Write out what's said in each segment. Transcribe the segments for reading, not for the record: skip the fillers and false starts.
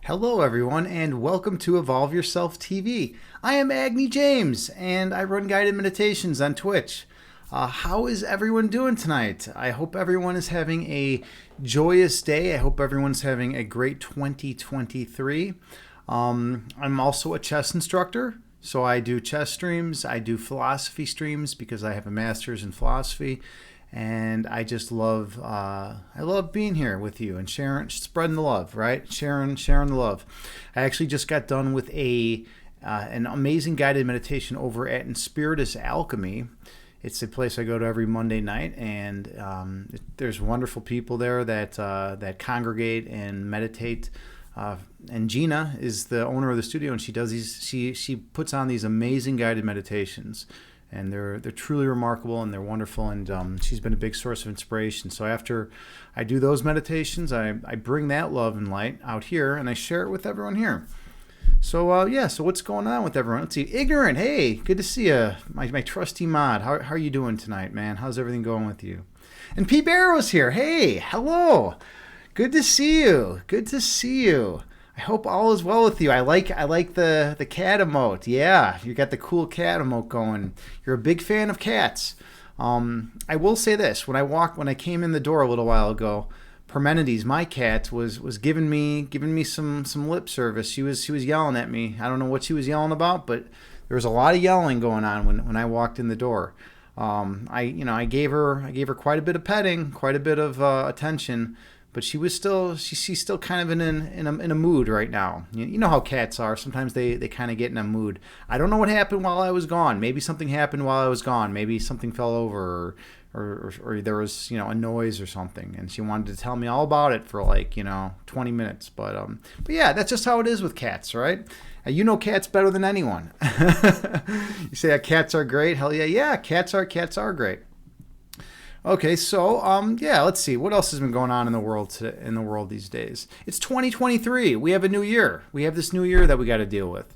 Hello, everyone, and welcome to Evolve Yourself TV. I am Agni James, and I run guided meditations on Twitch. How is everyone doing tonight? I hope everyone is having a joyous day. I hope everyone's having a great 2023. I'm also a chess instructor, so I do chess streams. I do philosophy streams because I have a master's in philosophy. And I just love I love being here with you and sharing, spreading the love, right? Sharing the love. I actually just got done with an amazing guided meditation over at Inspiritus Alchemy. It's a place I go to every Monday night, and there's wonderful people there that congregate and meditate. And Gina is the owner of the studio, and she does these. She puts on these amazing guided meditations. And they're truly remarkable, and they're wonderful, and she's been a big source of inspiration. So after I do those meditations, I bring that love and light out here, and I share it with everyone here. So so what's going on with everyone? Let's see. Ignorant, hey, good to see you. My trusty mod, how are you doing tonight, man? How's everything going with you? And P. Barrow's here. Hey, hello. Good to see you. Good to see you. I hope all is well with you. I like the cat emote. Yeah, you got the cool cat emote going. You're a big fan of cats. I will say this: when I came in the door a little while ago, Parmenides, my cat, was giving me some lip service. She was yelling at me. I don't know what she was yelling about, but there was a lot of yelling going on when I walked in the door. I gave her quite a bit of petting, quite a bit of attention. But she's still kind of in a mood right now. You know how cats are. Sometimes they kind of get in a mood. I don't know what happened while I was gone. Maybe something happened while I was gone. Maybe something fell over or there was a noise or something. And she wanted to tell me all about it for 20 minutes. But yeah, that's just how it is with cats, right? You know cats better than anyone. You say that cats are great. Hell yeah, yeah. Cats are great. Okay, so let's see what else has been going on in the world these days. It's 2023. We have a new year. We have this new year that we got to deal with.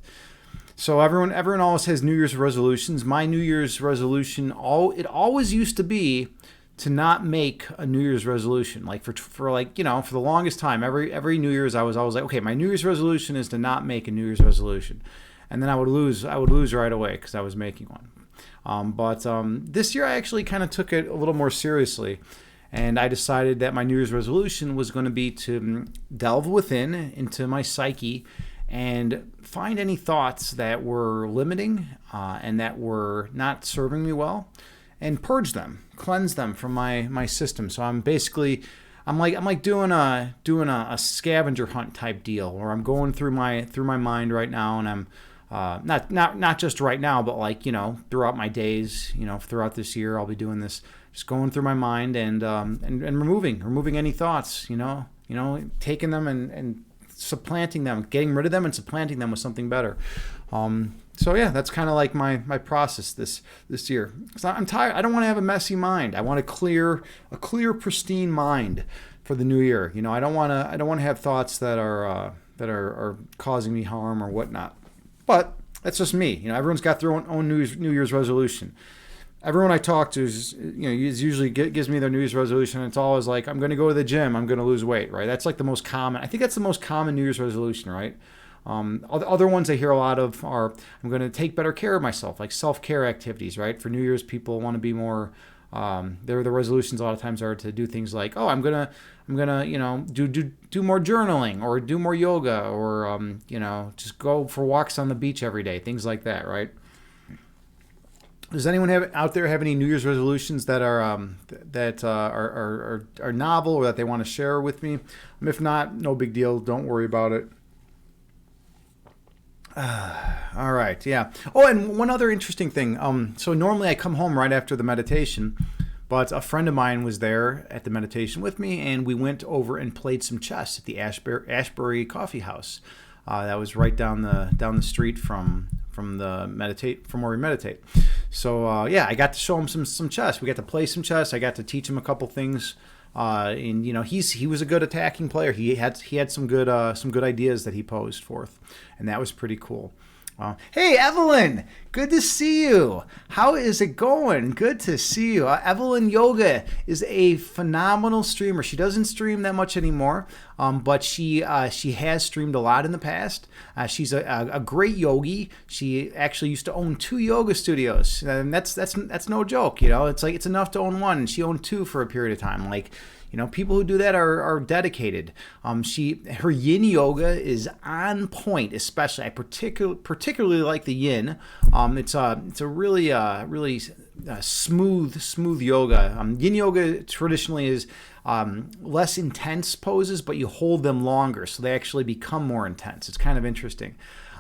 So everyone always has New Year's resolutions. My New Year's resolution it always used to be to not make a New Year's resolution. Like for the longest time, every New Year's I was always like, okay, my New Year's resolution is to not make a New Year's resolution, and then I would lose right away because I was making one. But this year I actually kind of took it a little more seriously, and I decided that my New Year's resolution was going to be to delve within into my psyche and find any thoughts that were limiting and that were not serving me well, and purge them, cleanse them from my system. So I'm like doing a scavenger hunt type deal where I'm going through my mind right now, and I'm not just right now, but throughout my days, throughout this year, I'll be doing this, just going through my mind and removing any thoughts, taking them and supplanting them, getting rid of them and supplanting them with something better. So yeah, that's kind of like my process this year. 'Cause I'm tired. I don't want to have a messy mind. I want a clear, pristine mind for the new year. I don't want to have thoughts that are causing me harm or whatnot. But that's just me. Everyone's got their own New Year's resolution. Everyone I talk to is usually gives me their New Year's resolution. And it's always like, I'm going to go to the gym. I'm going to lose weight, right? That's like the most common. I think that's the most common New Year's resolution, right? Other ones I hear a lot of are, I'm going to take better care of myself, like self-care activities, right? For New Year's, people want to be more. Their resolutions a lot of times are to do things like, oh, I'm gonna do more journaling or do more yoga or just go for walks on the beach every day, things like that, right? Does anyone out there have any New Year's resolutions that are novel or that they want to share with me? If not, no big deal. Don't worry about it. All right, yeah. Oh, and one other interesting thing. So normally I come home right after the meditation, but a friend of mine was there at the meditation with me, and we went over and played some chess at the Ashbury Coffee House. That was right down the street from where we meditate. So I got to show him some chess. We got to play some chess. I got to teach him a couple things. And he was a good attacking player. He had some good ideas that he posed forth, and that was pretty cool. Hey, Evelyn, good to see you. How is it going? Good to see you. Evelyn Yoga is a phenomenal streamer. She doesn't stream that much anymore, but she has streamed a lot in the past. She's a great yogi. She actually used to own 2 yoga studios, and that's no joke. It's like it's enough to own one, and she owned 2 for a period of time. Like, people who do that are dedicated. Her yin yoga is on point, especially. I particularly like the yin. It's a really smooth yoga. Yin yoga traditionally is less intense poses, but you hold them longer, so they actually become more intense. It's kind of interesting.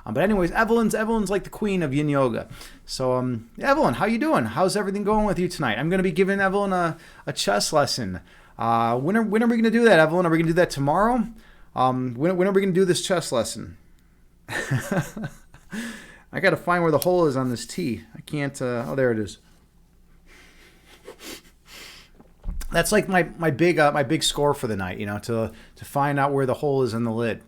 But anyways, Evelyn's like the queen of yin yoga. So Evelyn, how you doing? How's everything going with you tonight? I'm going to be giving Evelyn a chess lesson. When are we going to do that, Evelyn? Are we going to do that tomorrow? When are we going to do this chess lesson? I got to find where the hole is on this tee. I can't. Oh, there it is. That's like my big score for the night. To find out where the hole is in the lid.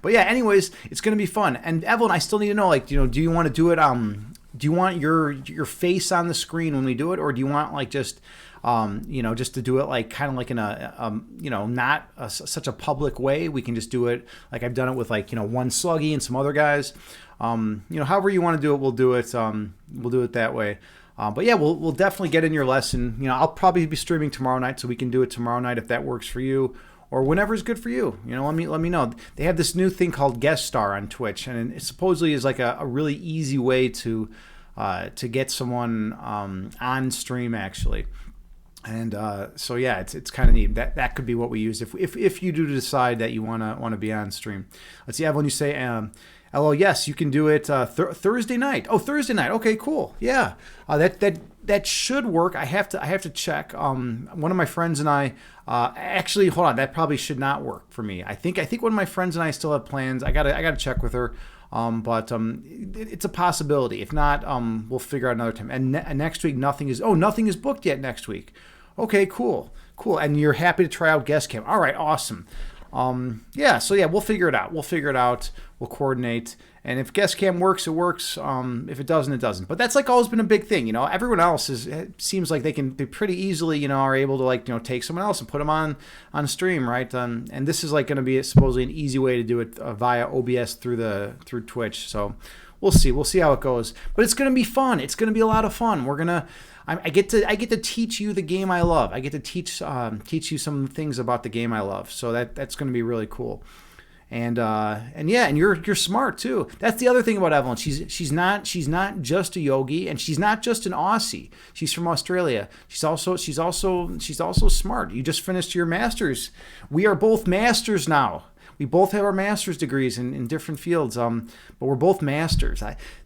But yeah, anyways, it's going to be fun. And Evelyn, I still need to know, do you want to do it? Do you want your face on the screen when we do it, or do you want just to do it kind of in a, not such a public way? We can just do it like I've done it with One Sluggy and some other guys. However you want to do it, we'll do it. We'll do it that way. But yeah, we'll definitely get in your lesson. I'll probably be streaming tomorrow night, so we can do it tomorrow night if that works for you, or whenever is good for you. Let me know. They have this new thing called Guest Star on Twitch, and it supposedly is like a really easy way to get someone on stream actually. And so yeah, it's kind of neat. That could be what we use if you do decide that you want to be on stream. Let's see, Evelyn, you say, hello, yes, you can do it Thursday night. Oh, Thursday night. Okay, cool. Yeah, that should work. I have to check. One of my friends and I actually, hold on, that probably should not work for me. I think one of my friends and I still have plans. I gotta check with her. But it's a possibility. If not, we'll figure out another time. And next week, nothing is booked yet next week. Okay, cool. And you're happy to try out guest cam. All right, awesome. Yeah, so yeah, we'll figure it out. We'll coordinate. And if guest cam works, it works. If it doesn't, it doesn't. But that's always been a big thing. Everyone else it seems like they pretty easily, are able to take someone else and put them on stream, right? And this is going to be supposedly an easy way to do it via OBS through Twitch. So we'll see how it goes. But it's going to be fun. It's going to be a lot of fun. I get to teach you the game I love. I get to teach you some things about the game I love. So that's going to be really cool. And yeah, and you're smart too. That's the other thing about Evelyn. She's not just a yogi, and she's not just an Aussie. She's from Australia. She's also smart. You just finished your masters. We are both masters now. We both have our master's degrees in different fields, but we're both masters.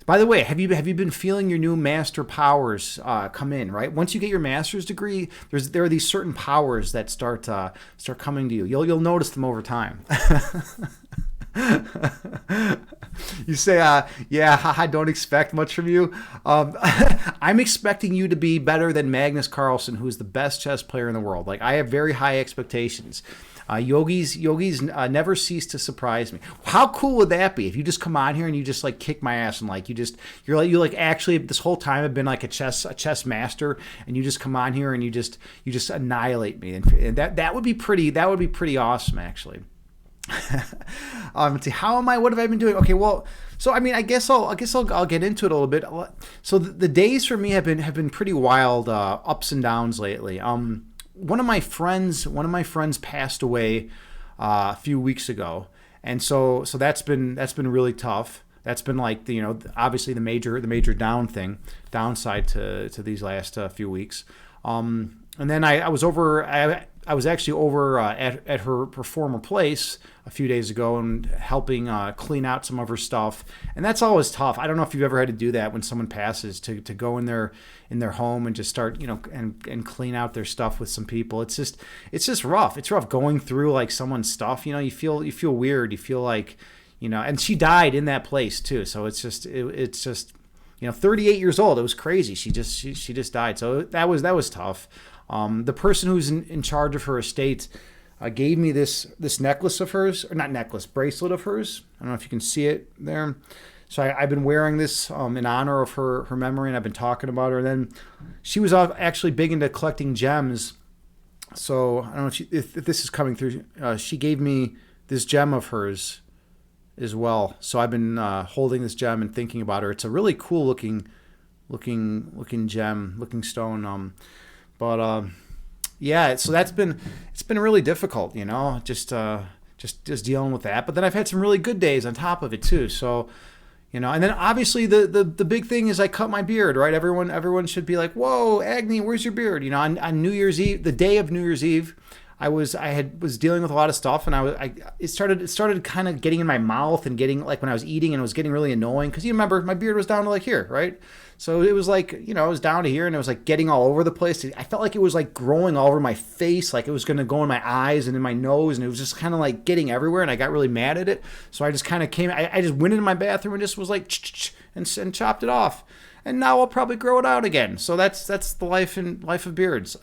By the way, have you been feeling your new master powers come in? Right, once you get your master's degree, there are these certain powers that start coming to you. You'll notice them over time. You say, yeah, I don't expect much from you. I'm expecting you to be better than Magnus Carlsen, who's the best chess player in the world. I have very high expectations. Yogis never cease to surprise me. How cool would that be if you just come on here and you just kick my ass and you actually this whole time have been a chess master, and you just come on here and you just annihilate me, and that would be pretty awesome actually. Let's see, what have I been doing? Okay, well, so I guess I'll get into it a little bit. So the days for me have been pretty wild, ups and downs lately. One of my friends passed away a few weeks ago, and so that's been really tough. That's been obviously the major downside to these last few weeks. And then I was actually over at her former place a few days ago and helping clean out some of her stuff. And that's always tough. I don't know if you've ever had to do that when someone passes, to go in their home and just start, and clean out their stuff with some people. It's just rough. It's rough going through someone's stuff. You feel weird. You feel and she died in that place too. So it's just 38 years old. It was crazy. She just died. So that was tough. The person who's in charge of her estate gave me this necklace of hers, or not necklace, bracelet of hers. I don't know if you can see it there. So I've been wearing this in honor of her memory, and I've been talking about her. And then she was actually big into collecting gems. So I don't know if this is coming through. She gave me this gem of hers as well. So I've been holding this gem and thinking about her. It's a really cool looking gem, looking stone. Yeah. So it's been really difficult, just dealing with that. But then I've had some really good days on top of it too. So. And then obviously the big thing is I cut my beard, right? Everyone should be like, whoa, Agni, where's your beard? On New Year's Eve, the day of New Year's Eve, I was dealing with a lot of stuff, and it started kind of getting in my mouth and getting like when I was eating, and it was getting really annoying because you remember my beard was down to like here, right? So it was like, it was down to here, and it was like getting all over the place. I felt like it was like growing all over my face, like it was going to go in my eyes and in my nose, and it was just kind of like getting everywhere, and I got really mad at it. So I just kind of I just went into my bathroom and just was like, and chopped it off. And now I'll probably grow it out again. So that's the life of beards.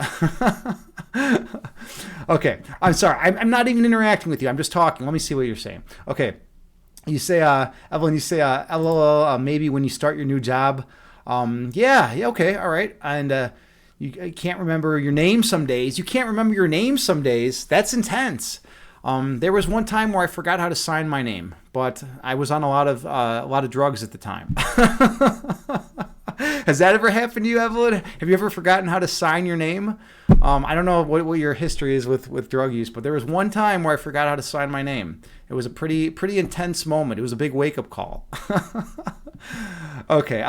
Okay, I'm sorry. I'm not even interacting with you. I'm just talking. Let me see what you're saying. Okay, you say, Evelyn, LOL, maybe when you start your new job. Yeah, okay, all right. And you can't remember your name some days. You can't remember your name some days. That's intense. There was one time where I forgot how to sign my name, but I was on a lot of drugs at the time. Has that ever happened to you, Evelyn? Have you ever forgotten how to sign your name? I don't know what your history is with drug use, but there was one time where I forgot how to sign my name. It was a pretty intense moment. It was a big wake-up call. Okay,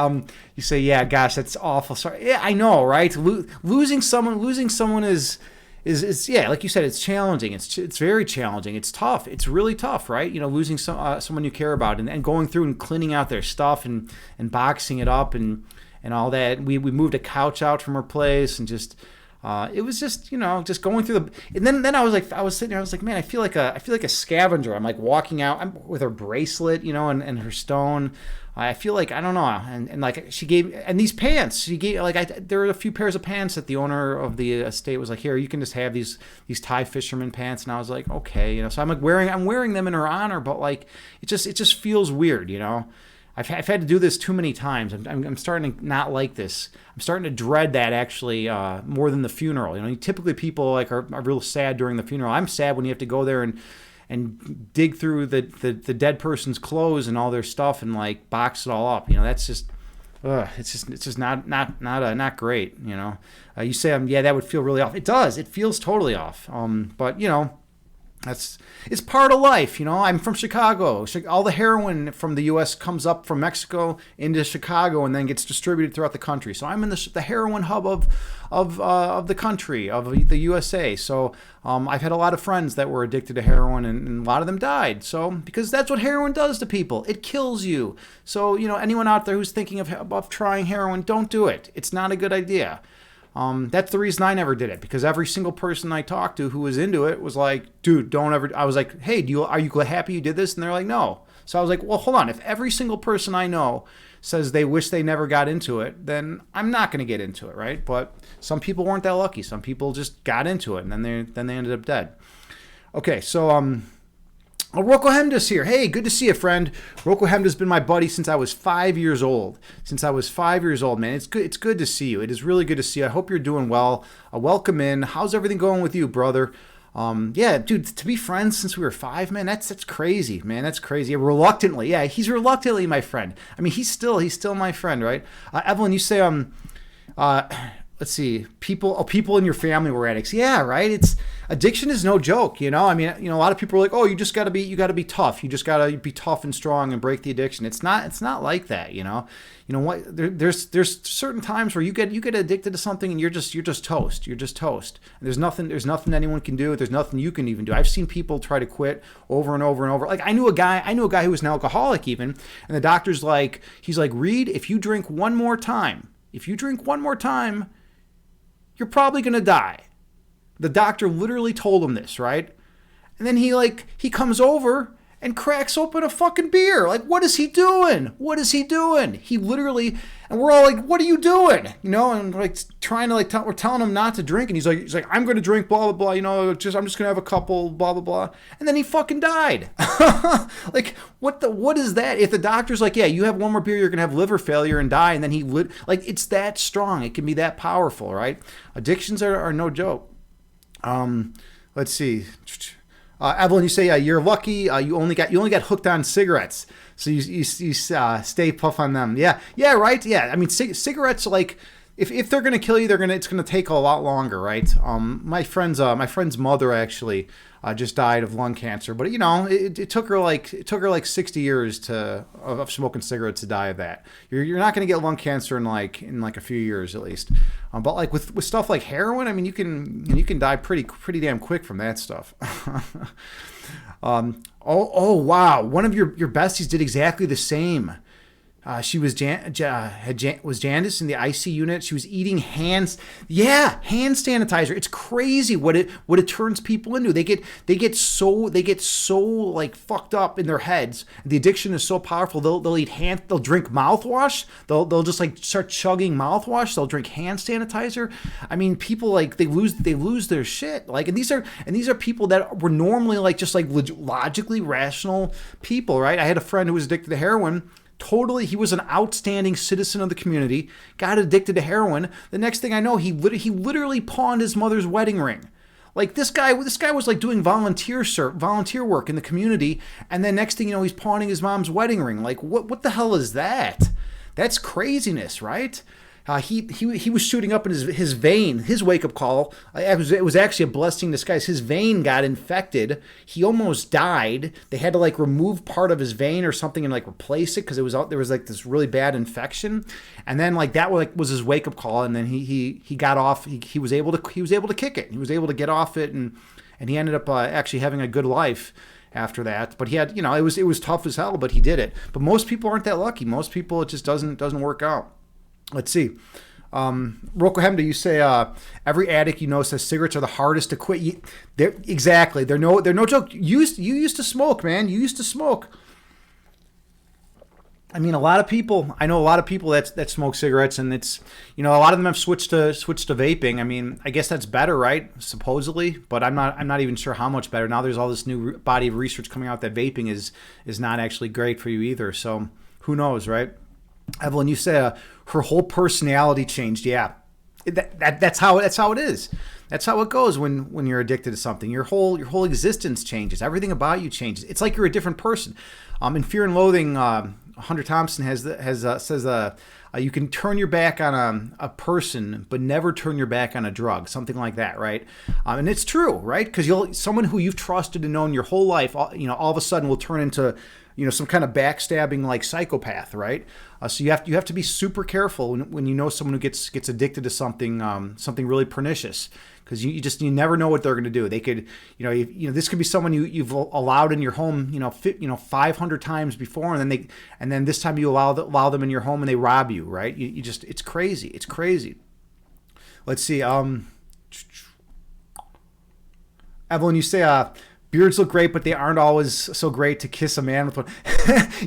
you say, yeah, gosh, that's awful. Sorry. Yeah, I know, right? Losing someone is yeah, like you said, it's challenging. It's very challenging. It's tough. It's really tough, right? Losing someone you care about and going through and cleaning out their stuff and boxing it up and all that. We moved a couch out from her place and just it was just just going through and then I was sitting there, I was like, man, I feel like a scavenger. I'm like walking out with her bracelet, and her stone. I feel like, I don't know, and like she gave, and these pants, she gave, like there were a few pairs of pants that the owner of the estate was like, here, you can just have these Thai fisherman pants, and I was like, okay, so I'm wearing them in her honor, but like it just feels weird, I've had to do this too many times. I'm starting to not like this. I'm starting to dread that actually more than the funeral. Typically people like are real sad during the funeral. I'm sad when you have to go there and dig through the dead person's clothes and all their stuff and like box it all up. That's just, it's just not great. You say, yeah, that would feel really off. It does. It feels totally off. But it's part of life. I'm from Chicago. All the heroin from the U.S. comes up from Mexico into Chicago and then gets distributed throughout the country. So I'm in the heroin hub of the country, of the USA. So I've had a lot of friends that were addicted to heroin, and a lot of them died. So because that's what heroin does to people, it kills you. So anyone out there who's thinking of trying heroin, don't do it. It's not a good idea. That's the reason I never did it, because every single person I talked to who was into it was like, dude, don't ever. I was like, hey, are you happy you did this? And they're like, no. So I was like, well, hold on. If every single person I know says they wish they never got into it, then I'm not going to get into it, right? But some people weren't that lucky. Some people just got into it, and then they ended up dead. Okay, so Rocco Hemda's here. Hey, good to see you, friend. Rocco Hemda's been my buddy since I was 5 years old. Man. It's good to see you. It is really good to see you. I hope you're doing well. Welcome in. How's everything going with you, brother? Yeah, dude, to be friends since we were 5, man, that's crazy, man. That's crazy. Reluctantly, yeah, he's reluctantly my friend. I mean, he's still my friend, right? Evelyn, you say let's see, people in your family were addicts. Yeah, right. Addiction is no joke, I mean, a lot of people are like, oh, you got to be tough. You just got to be tough and strong and break the addiction. It's not like that, what? There's certain times where you get addicted to something and you're just toast. You're just toast. And there's nothing anyone can do. There's nothing you can even do. I've seen people try to quit over and over and over. Like I knew a guy who was an alcoholic even, and the doctor's like, he's like, Reed, if you drink one more time, you're probably going to die. The doctor literally told him this, right? And then he comes over and cracks open a fucking beer. Like, what is he doing? What is he doing? He literally, and we're all like, what are you doing? You know, and like trying to like, we're telling him not to drink. And he's like, I'm going to drink, blah, blah, blah. You know, I'm just going to have a couple, blah, blah, blah. And then he fucking died. Like, what is that? If the doctor's like, yeah, you have one more beer, you're going to have liver failure and die. And then like, it's that strong. It can be that powerful, right? Addictions are no joke. Let's see. Evelyn, you say you're lucky. You only got hooked on cigarettes, so you stay puff on them. Yeah, right. Yeah, I mean, cigarettes, like if they're gonna kill you, it's gonna take a lot longer, right? My friend's mother actually just died of lung cancer, but you know, it took her like 60 years of smoking cigarettes to die of that. You're not gonna get lung cancer in like a few years at least. But like with stuff like heroin, I mean, you can die pretty damn quick from that stuff. Oh wow, one of your besties did exactly the same. She was was Janice in the IC unit. She was eating hand sanitizer. It's crazy what it turns people into. They get so like fucked up in their heads. The addiction is so powerful. They'll drink mouthwash. They'll just like start chugging mouthwash. They'll drink hand sanitizer. I mean, people like they lose their shit. Like, and these are people that were normally like just like logically rational people, right? I had a friend who was addicted to heroin. Totally, he was an outstanding citizen of the community, got addicted to heroin. The next thing I know, he literally pawned his mother's wedding ring. Like this guy was like doing volunteer work in the community, and then next thing you know, he's pawning his mom's wedding ring. Like what the hell is that? That's craziness, right? He was shooting up in his vein. His wake-up call, it was actually a blessing in disguise. His vein got infected. He almost died. They had to like remove part of his vein or something and like replace it because there was like this really bad infection. And then like that was his wake-up call. And then he got off. He was able to kick it. He was able to get off it, and he ended up actually having a good life after that. But he had, you know, it was tough as hell, but he did it. But most people aren't that lucky. Most people, it just doesn't work out. Let's see. Roko Hemda, you say every addict you know says cigarettes are the hardest to quit. Exactly. They're no joke. You used to smoke, man. You used to smoke. I mean, I know a lot of people that smoke cigarettes, and it's, you know, a lot of them have switched to vaping. I mean, I guess that's better, right? Supposedly, but I'm not even sure how much better. Now there's all this new body of research coming out that vaping is not actually great for you either. So who knows, right? Evelyn, you say her whole personality changed. Yeah, that's how it is. That's how it goes when you're addicted to something. Your whole existence changes. Everything about you changes. It's like you're a different person. In Fear and Loathing, Hunter Thompson says you can turn your back on a person, but never turn your back on a drug. Something like that, right? And it's true, right? Because someone who you've trusted and known your whole life, you know, all of a sudden will turn into, you know, some kind of backstabbing like psychopath, right? So you have to be super careful when you know someone who gets addicted to something really pernicious, because you never know what they're going to do. They could, you know, this could be someone you've allowed in your home, 500 times before, and then this time you allow them in your home and they rob you, right? It's crazy. It's crazy. Let's see. Evelyn, you say beards look great, but they aren't always so great to kiss a man with one.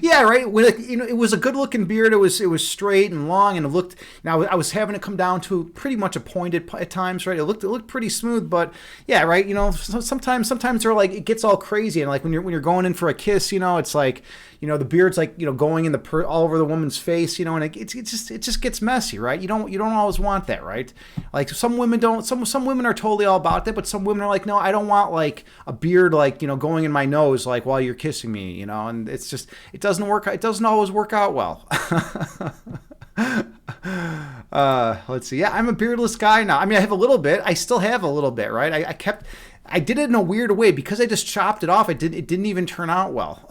Yeah, right. It was a good-looking beard. It was straight and long, and it looked. Now I was having it come down to pretty much a pointed at times, right? It looked pretty smooth, but yeah, right. You know, sometimes they're like, it gets all crazy, and like when you're going in for a kiss, you know, it's like, you know, the beard's like, you know, going in all over the woman's face, you know, and it just gets messy, right? You don't always want that, right? Like some women don't. Some women are totally all about that, but some women are like, no, I don't want like a beard like, you know, going in my nose like while you're kissing me, you know, and it's just, it doesn't work. It doesn't always work out well. Let's see. Yeah, I'm a beardless guy now. I mean, I have a little bit. I still have a little bit, right? I did it in a weird way because I just chopped it off. It didn't even turn out well.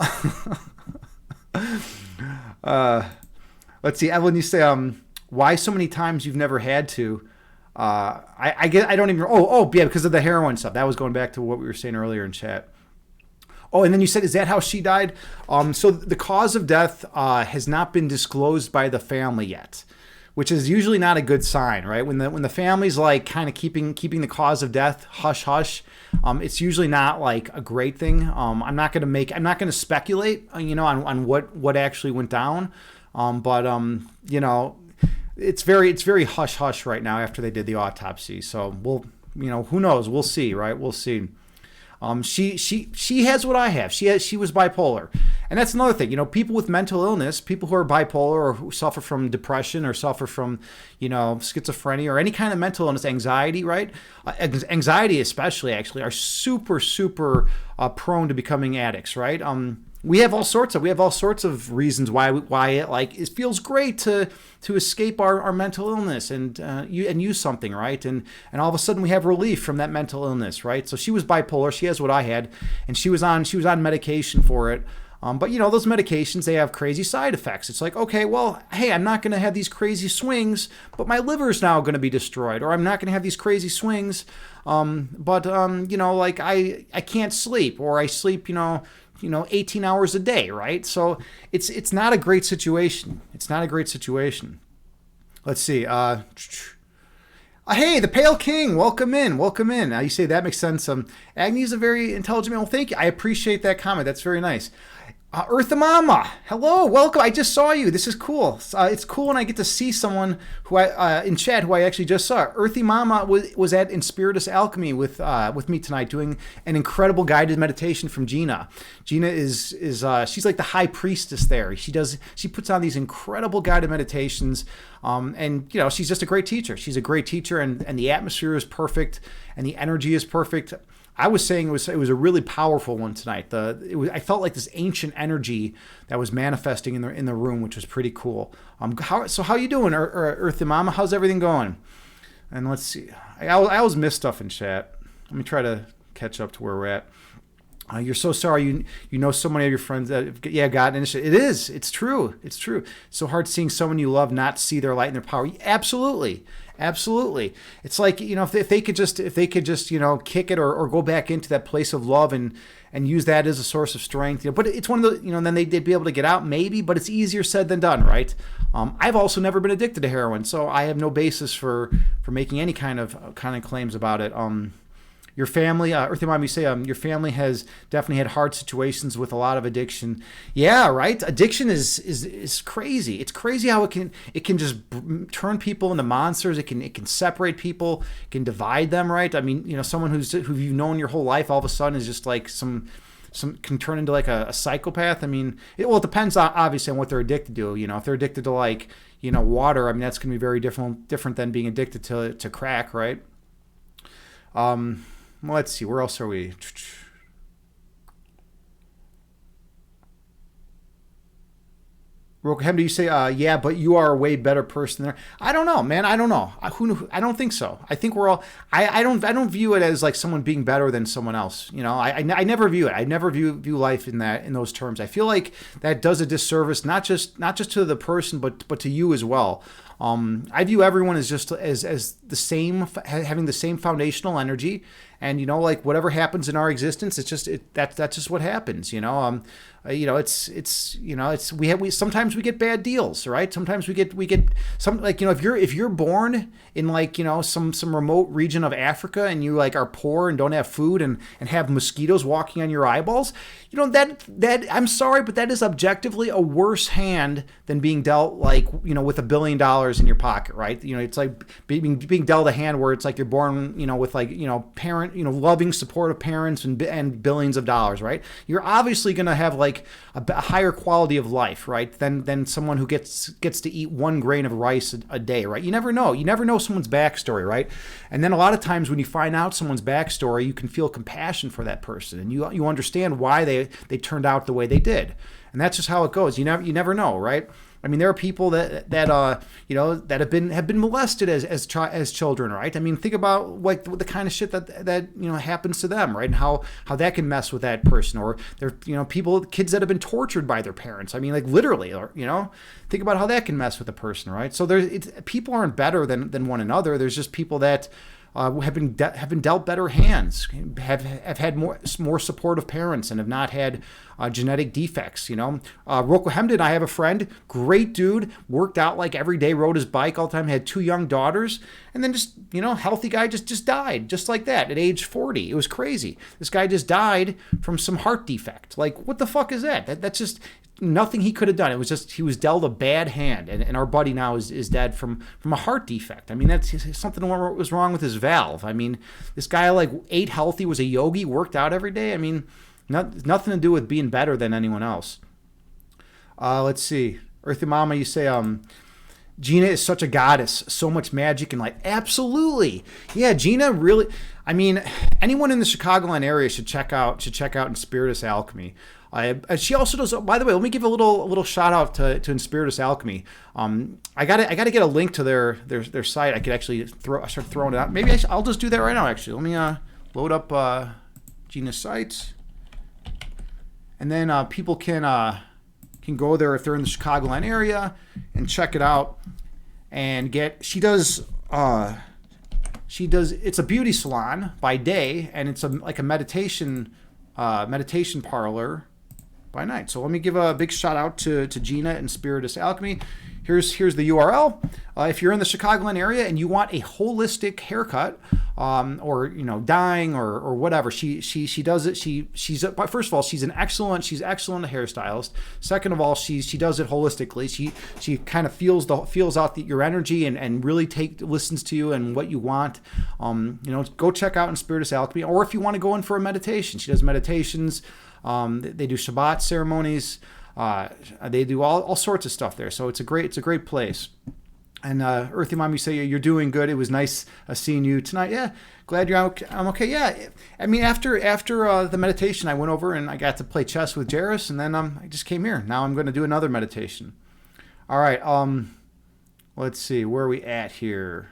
Let's see. Evelyn, you say, why so many times you've never had to? I don't even. Yeah, because of the heroin stuff. That was going back to what we were saying earlier in chat. Oh, and then you said, is that how she died? So the cause of death has not been disclosed by the family yet, which is usually not a good sign, right? When the family's like kind of keeping the cause of death hush hush, it's usually not like a great thing. I'm not gonna speculate, on what actually went down, but it's very hush hush right now after they did the autopsy. So who knows? We'll see, right? We'll see. She has what I have. She was bipolar, and that's another thing. People with mental illness, people who are bipolar or who suffer from depression or suffer from schizophrenia or any kind of mental illness, anxiety, right? Anxiety especially, actually, are super prone to becoming addicts, right? We have all sorts of reasons why it feels great to escape our mental illness and use something, right? And all of a sudden we have relief from that mental illness, right? So she was bipolar, she has what I had, and she was on medication for it. But those medications, they have crazy side effects. It's like, okay, well, hey, I'm not going to have these crazy swings, but my liver's now going to be destroyed, or I'm not going to have these crazy swings, but I can't sleep, or I sleep, 18 hours a day, right? So it's not a great situation. It's not a great situation. Let's see. Hey, the Pale King, welcome in. Now you say that makes sense. Agni is a very intelligent man. Well, thank you. I appreciate that comment. That's very nice. Eartha Mama, hello, welcome. I just saw you. This is cool. It's cool when I get to see someone who in chat who I actually just saw. Earthy Mama was at Inspiritus Alchemy with me tonight, doing an incredible guided meditation from Gina. Gina is she's like the high priestess there. She puts on these incredible guided meditations, and she's just a great teacher. She's a great teacher, and the atmosphere is perfect, and the energy is perfect. I was saying it was a really powerful one tonight. I felt like this ancient energy that was manifesting in the room, which was pretty cool. How you doing, Earthy Mama? How's everything going? And let's see. I always miss stuff in chat. Let me try to catch up to where we're at. You're so sorry. You know so many of your friends that got initiated. It is. It's true. It's true. So hard seeing someone you love not see their light and their power. Absolutely. It's like, if they could just kick it or go back into that place of love and use that as a source of strength. But it's one of the, then they'd be able to get out maybe, but it's easier said than done, right? I've also never been addicted to heroin, so I have no basis for making any kind of claims about it. Your family, Earthy Mom, you say your family has definitely had hard situations with a lot of addiction. Yeah, right. Addiction is crazy. It's crazy how it can just turn people into monsters. It can separate people. It can divide them. Right. I mean, someone who you've known your whole life all of a sudden is just like some can turn into like a psychopath. I mean, it depends obviously on what they're addicted to. If they're addicted to water, I mean, that's going to be very different than being addicted to crack, right? Let's see, where else are we? Rokahem, do you say, yeah, but you are a way better person there? I don't know, man. I don't know. I don't think so. I think we're all. I don't view it as like someone being better than someone else. I never view it. I never view life in those terms. I feel like that does a disservice not just to the person, but to you as well. I view everyone as just as the same, having the same foundational energy, and whatever happens in our existence, it's just that's just what happens. We sometimes we get bad deals, right? Sometimes we get some if you're born in some remote region of Africa and you are poor and don't have food and have mosquitoes walking on your eyeballs, that I'm sorry, but that is objectively a worse hand than being dealt with $1 billion in your pocket, right? It's like being dealt a hand where it's like you're born with parent loving supportive parents and billions of dollars, right? You're obviously going to have a higher quality of life, right, than someone who gets to eat 1 grain of rice a day, right? You never know someone's backstory, right? And then a lot of times when you find out someone's backstory, you can feel compassion for that person, and you understand why they turned out the way they did. And that's just how it goes. You never know, right? I mean, there are people that have been molested as children, right? I mean, think about the kind of shit that happens to them, right? And how that can mess with that person. Or there kids that have been tortured by their parents. I mean, literally, or think about how that can mess with a person, right? So people aren't better than one another. There's just people that have been dealt better hands, have had more supportive parents, and have not had genetic defects. Rocco Hemden, I have a friend, great dude, worked out like every day, rode his bike all the time, had 2 young daughters, and then just healthy guy just died just like that at age 40. It was crazy. This guy just died from some heart defect. Like, what the fuck is that? That's just nothing he could have done. It was just he was dealt a bad hand, and our buddy now is dead from a heart defect. I mean, that's something was wrong with his valve. I mean, this guy like ate healthy, was a yogi, worked out every day. I mean, nothing to do with being better than anyone else. Let's see, Earthy Mama, you say Gina is such a goddess, so much magic and light. Absolutely, yeah. Gina really. I mean, anyone in the Chicagoland area should check out Inspiritus Alchemy. She also does. By the way, let me give a little shout out to Inspiritus Alchemy. I gotta get a link to their site. I could actually start throwing it out. Maybe I'll just do that right now. Actually, let me load up Gina's site, and then people can go there if they're in the Chicagoland area and check it out and get. She does. It's a beauty salon by day, and it's like a meditation parlor by night. So let me give a big shout out to Gina and Spiritus Alchemy. Here's the URL. If you're in the Chicagoland area and you want a holistic haircut, or dyeing or whatever, she does it. She's first of all, she's excellent hairstylist. Second of all, she does it holistically. She kind of feels out your energy and really listens to you and what you want. Go check out Inspiritus Alchemy, or if you want to go in for a meditation, she does meditations. They do Shabbat ceremonies. They do all sorts of stuff there. So it's a great place. And Earthy Mom, you say you're doing good. It was nice seeing you tonight. Yeah, glad I'm okay. Yeah, I mean after the meditation, I went over and I got to play chess with Jairus, and then I just came here. Now I'm going to do another meditation. All right. Let's see, where are we at here?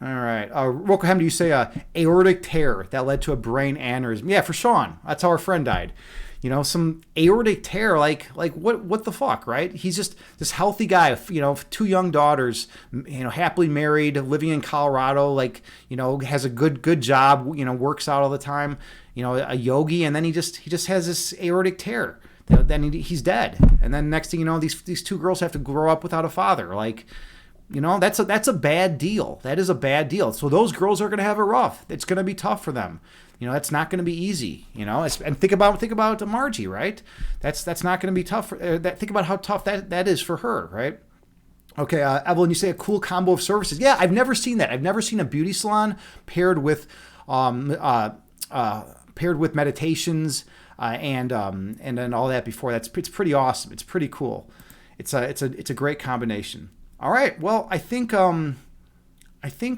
All right. Rokohem, do you say aortic tear that led to a brain aneurysm? Yeah, for Sean. That's how our friend died. Some aortic tear, like what the fuck, right? He's just this healthy guy, 2 young daughters, happily married, living in Colorado, has a good job, works out all the time, a yogi, and then he just has this aortic tear. Then he's dead. And then next thing you know, these 2 girls have to grow up without a father. That's a bad deal. That is a bad deal. So those girls are going to have it rough. It's going to be tough for them. It's not going to be easy. And think about Margie, right? That's not going to be tough. Think about how tough that is for her, right? Okay, Evelyn, you say a cool combo of services. Yeah, I've never seen that. I've never seen a beauty salon paired with meditations and then all that before. It's pretty awesome. It's pretty cool. It's a great combination. All right. Well, I think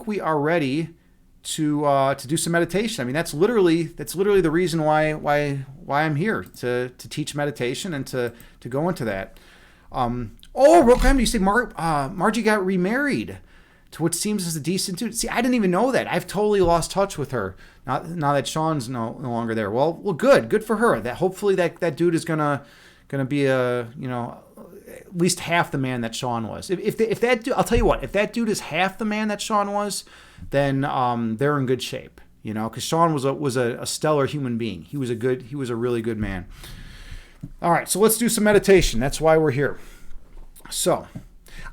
we are ready to do some meditation. I mean, that's literally the reason why I'm here to teach meditation and to go into that. Real quick, you say Margie got remarried to what seems as a decent dude. See, I didn't even know that. I've totally lost touch with her now that Sean's no longer there. Well, good for her. That hopefully that dude is gonna be at least half the man that Sean was. If that dude, I'll tell you what, if that dude is half the man that Sean was, then they're in good shape. Because Sean was a stellar human being. He was a really good man. All right, so let's do some meditation. That's why we're here. So,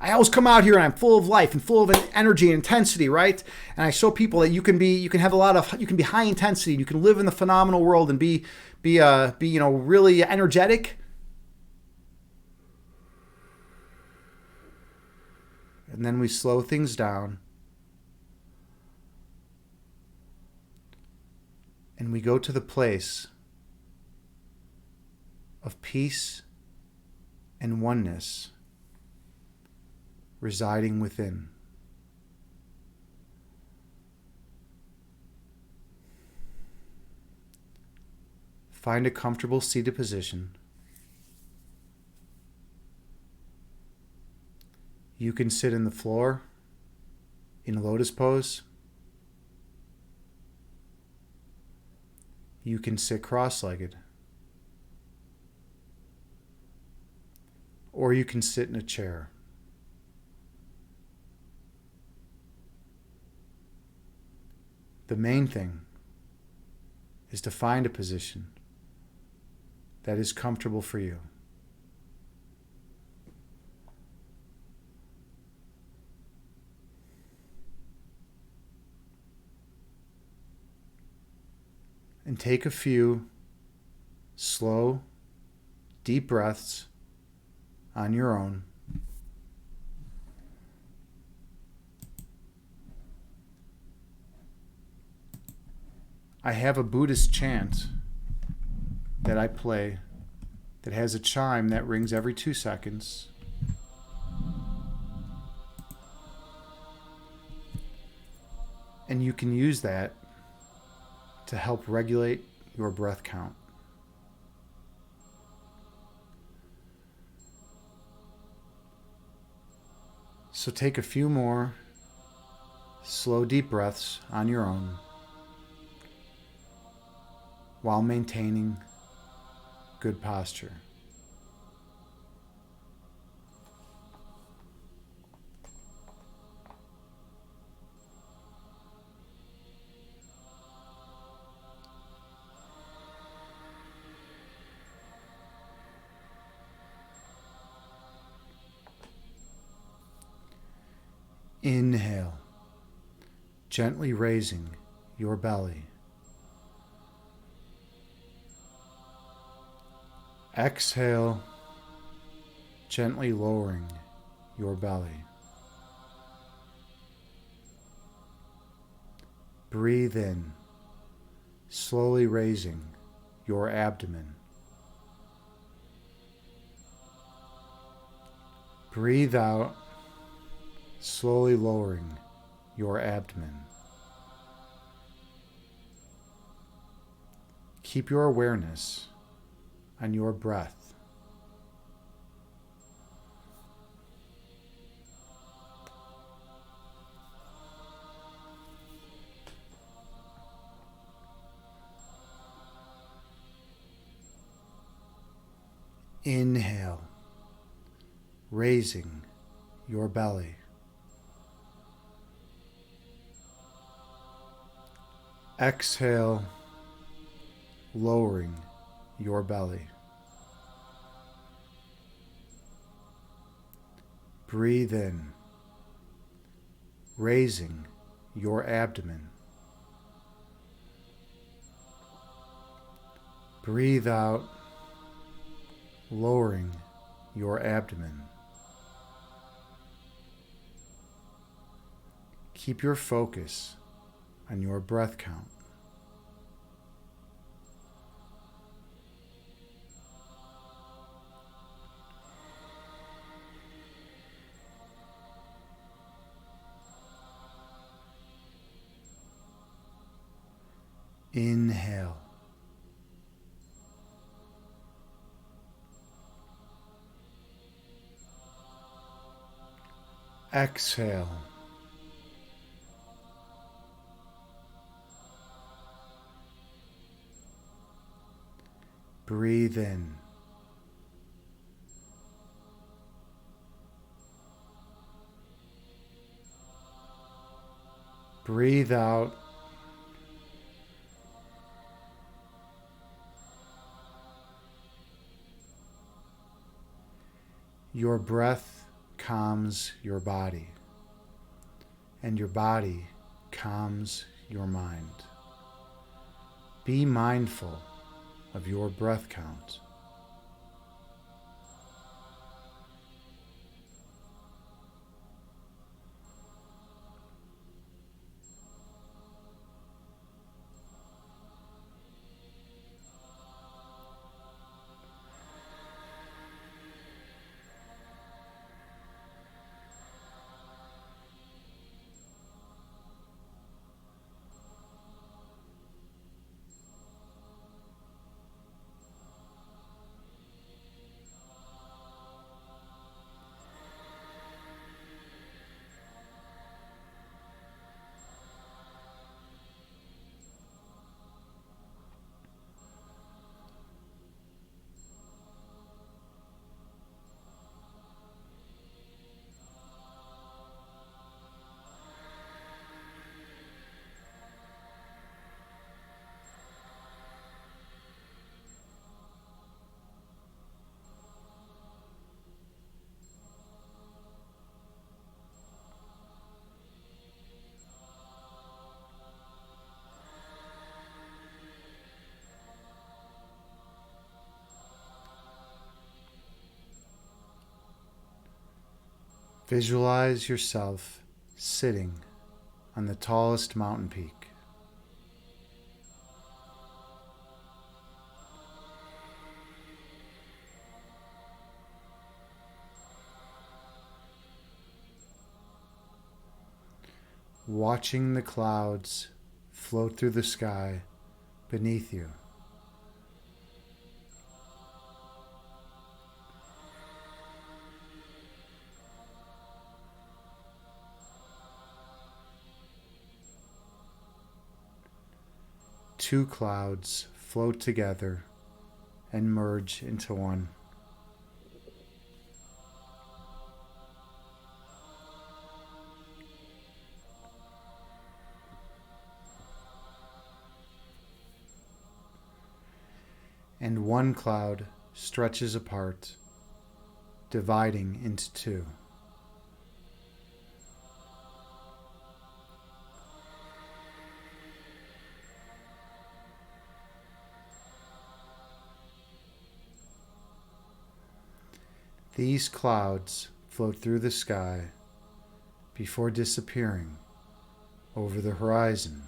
I always come out here and I'm full of life and full of energy and intensity, right? And I show people that you can be high intensity, you can live in the phenomenal world and be really energetic. And then we slow things down. And we go to the place of peace and oneness residing within. Find a comfortable seated position. You can sit in the floor in a lotus pose. You can sit cross-legged. Or you can sit in a chair. The main thing is to find a position that is comfortable for you. And take a few slow, deep breaths on your own. I have a Buddhist chant that I play that has a chime that rings every 2 seconds. And you can use that to help regulate your breath count. So take a few more slow, deep breaths on your own while maintaining good posture. Inhale, gently raising your belly. Exhale, gently lowering your belly. Breathe in, slowly raising your abdomen. Breathe out, slowly lowering your abdomen. Keep your awareness on your breath. Inhale, raising your belly. Exhale, lowering your belly. Breathe in, raising your abdomen. Breathe out, lowering your abdomen. Keep your focus on your breath count. Inhale. Exhale. Breathe in. Breathe out. Your breath calms your body, and your body calms your mind. Be mindful of your breath count. Visualize yourself sitting on the tallest mountain peak. Watching the clouds float through the sky beneath you. Two clouds float together and merge into one. And one cloud stretches apart, dividing into two. These clouds float through the sky before disappearing over the horizon.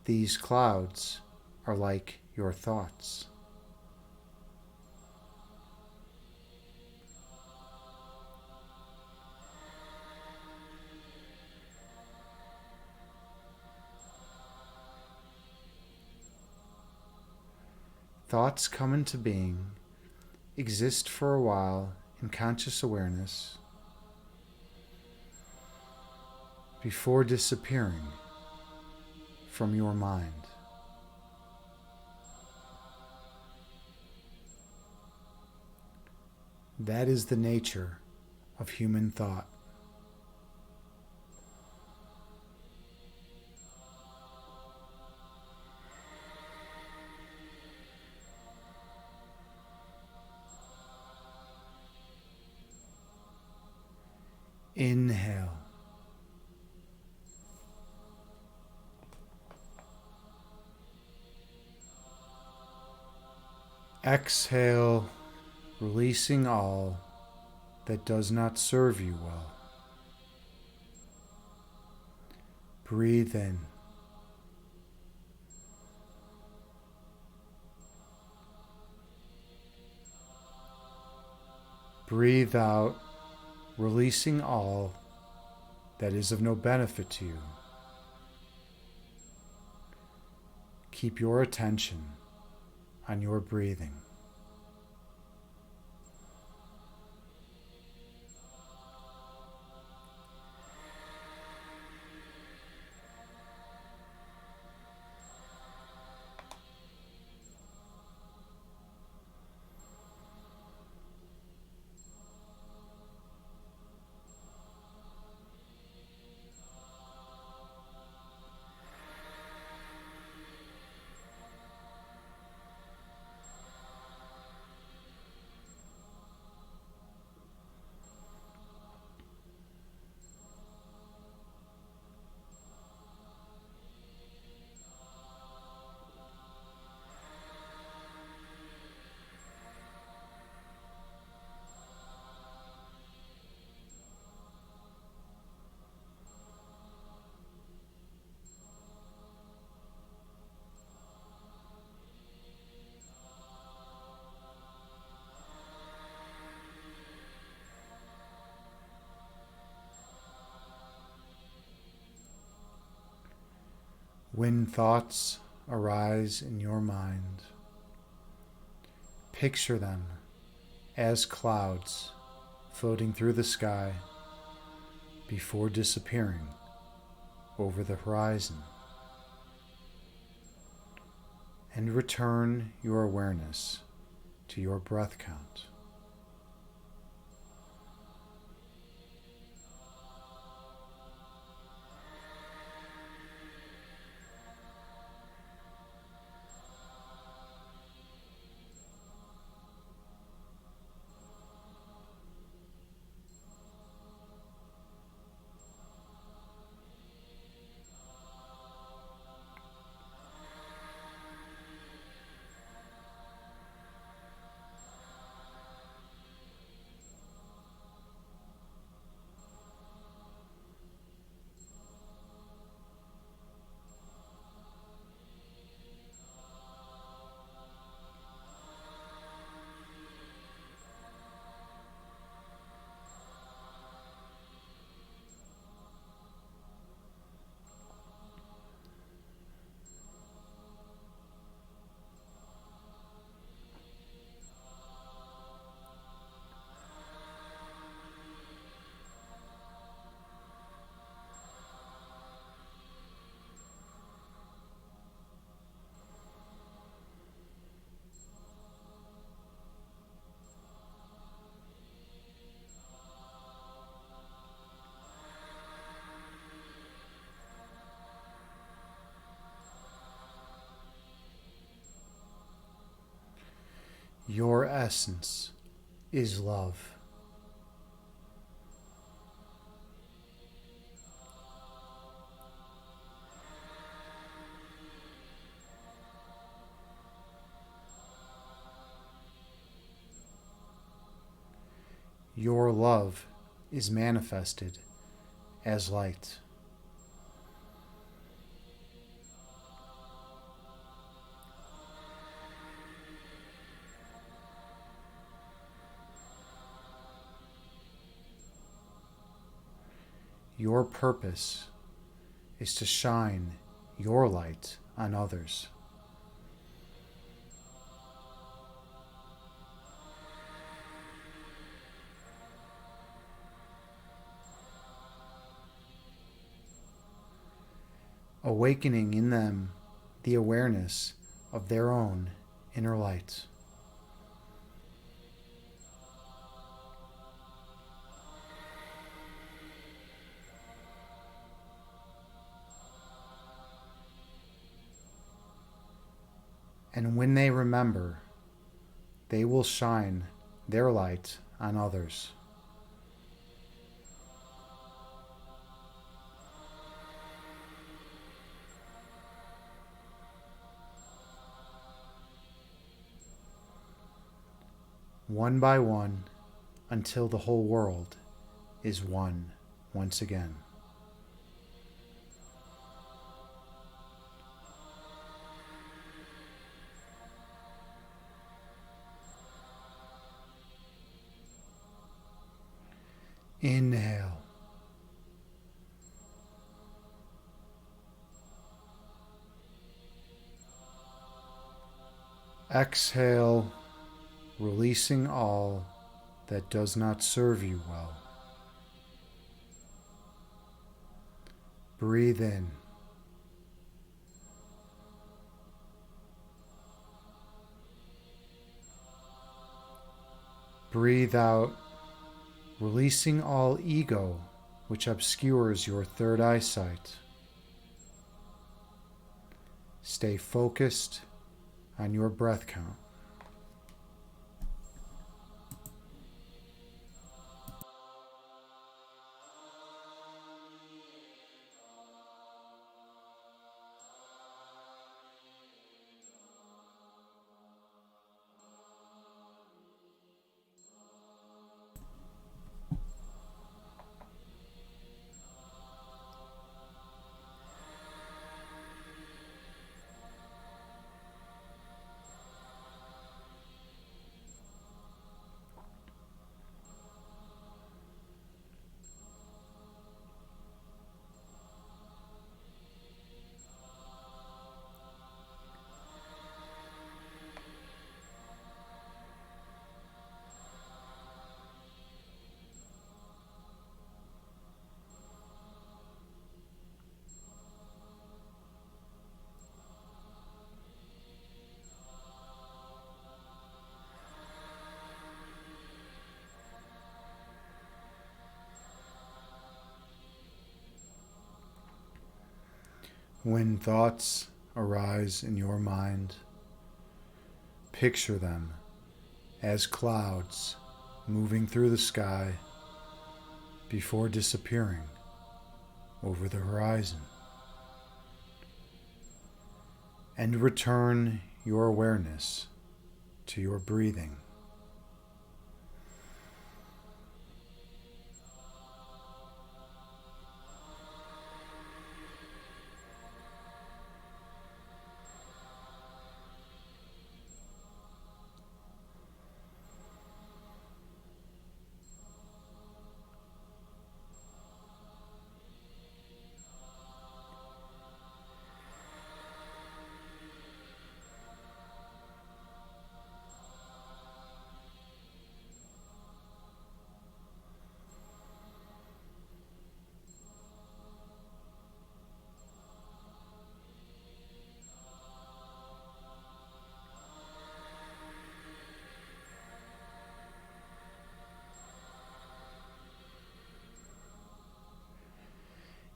These clouds are like your thoughts. Thoughts come into being, exist for a while in conscious awareness, before disappearing from your mind. That is the nature of human thought. Inhale. Exhale, releasing all that does not serve you well. Breathe in. Breathe out, releasing all that is of no benefit to you. Keep your attention on your breathing. When thoughts arise in your mind, picture them as clouds floating through the sky before disappearing over the horizon. And return your awareness to your breath count. Your essence is love. Your love is manifested as light. Your purpose is to shine your light on others. Awakening in them the awareness of their own inner light. And when they remember, they will shine their light on others. One by one, until the whole world is one once again. Inhale. Exhale, releasing all that does not serve you well. Breathe in. Breathe out, releasing all ego which obscures your third eyesight. Stay focused on your breath count. When thoughts arise in your mind, picture them as clouds moving through the sky before disappearing over the horizon. And return your awareness to your breathing.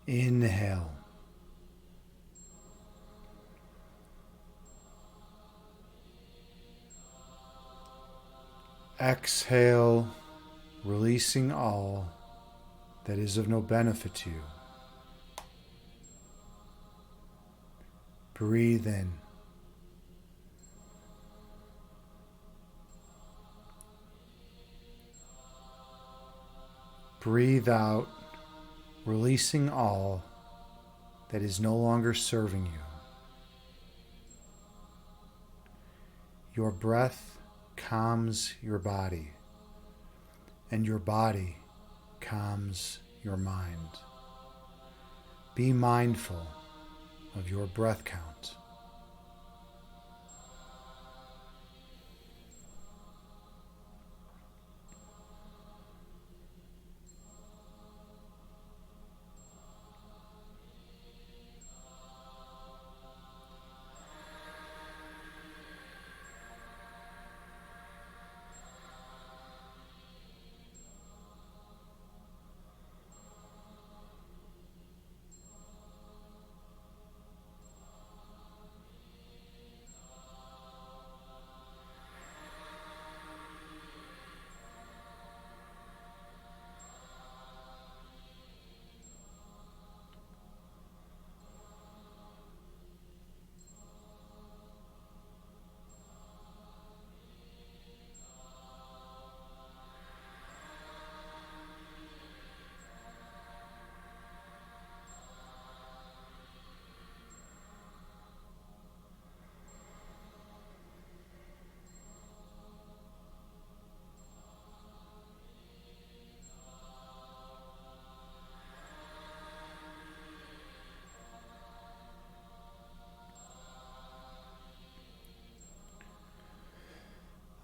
Inhale. Exhale, releasing all that is of no benefit to you. Breathe in. Breathe out, releasing all that is no longer serving you. Your breath calms your body, and your body calms your mind. Be mindful of your breath count.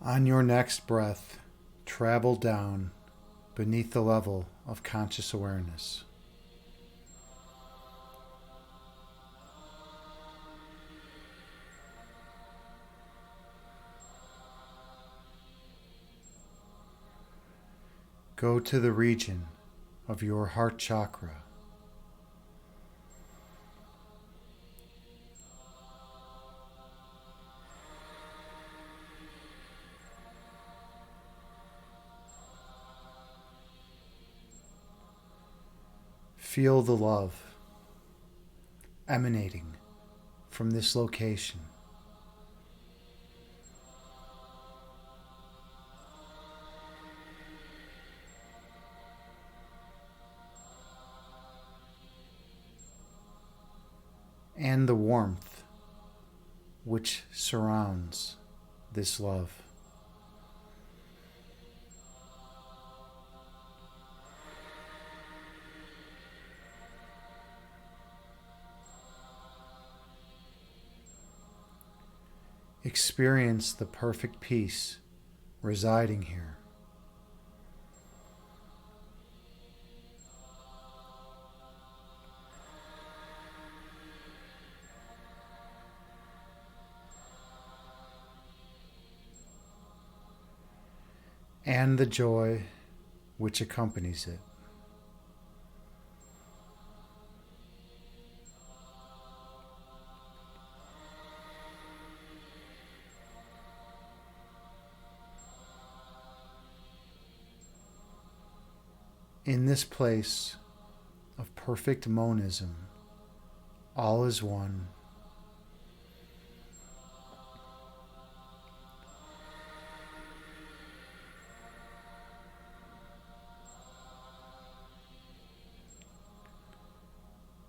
On your next breath, travel down beneath the level of conscious awareness. Go to the region of your heart chakra. Feel the love emanating from this location. And the warmth which surrounds this love. Experience the perfect peace residing here. And the joy which accompanies it. In this place of perfect monism, all is one.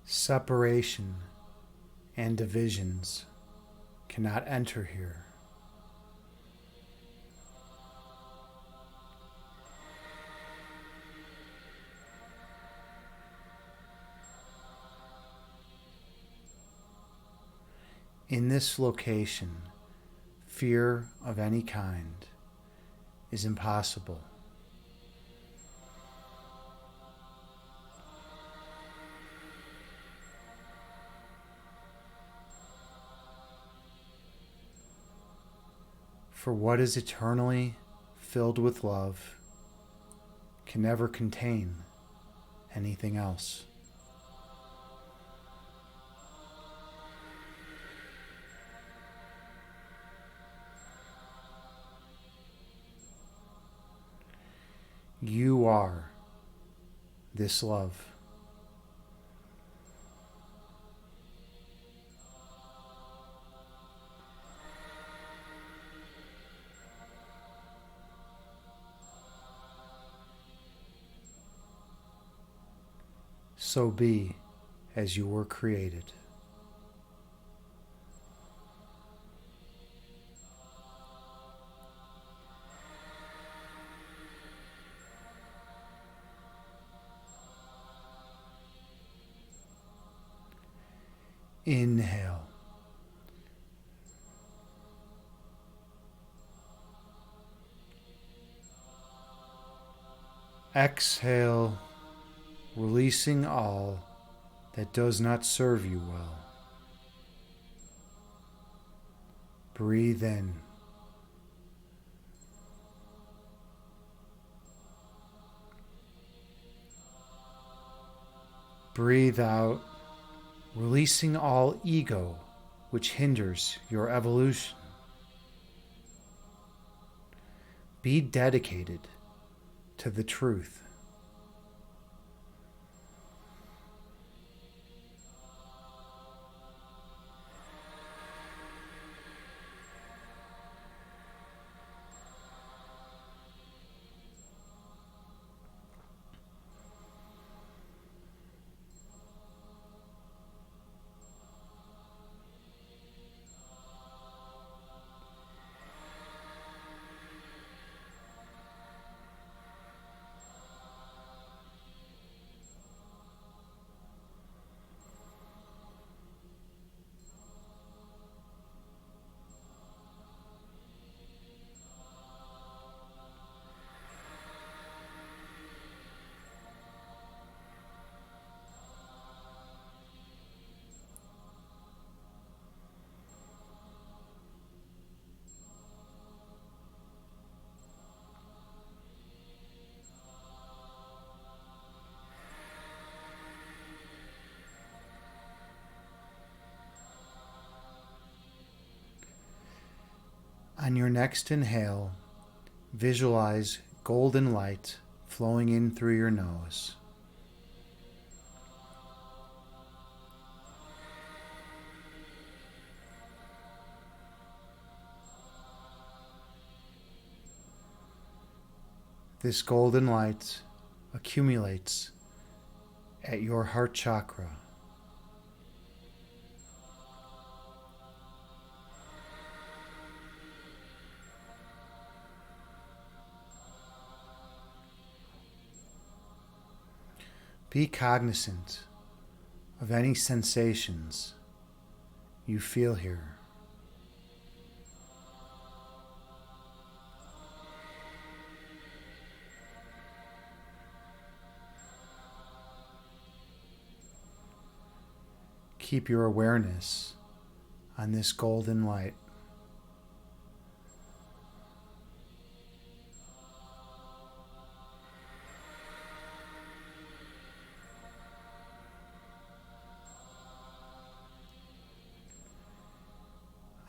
Separation and divisions cannot enter here. In this location, fear of any kind is impossible. For what is eternally filled with love can never contain anything else. You are this love. So be as you were created. Inhale. Exhale, releasing all that does not serve you well. Breathe in. Breathe out, releasing all ego which hinders your evolution. Be dedicated to the truth. On your next inhale, visualize golden light flowing in through your nose. This golden light accumulates at your heart chakra. Be cognizant of any sensations you feel here. Keep your awareness on this golden light.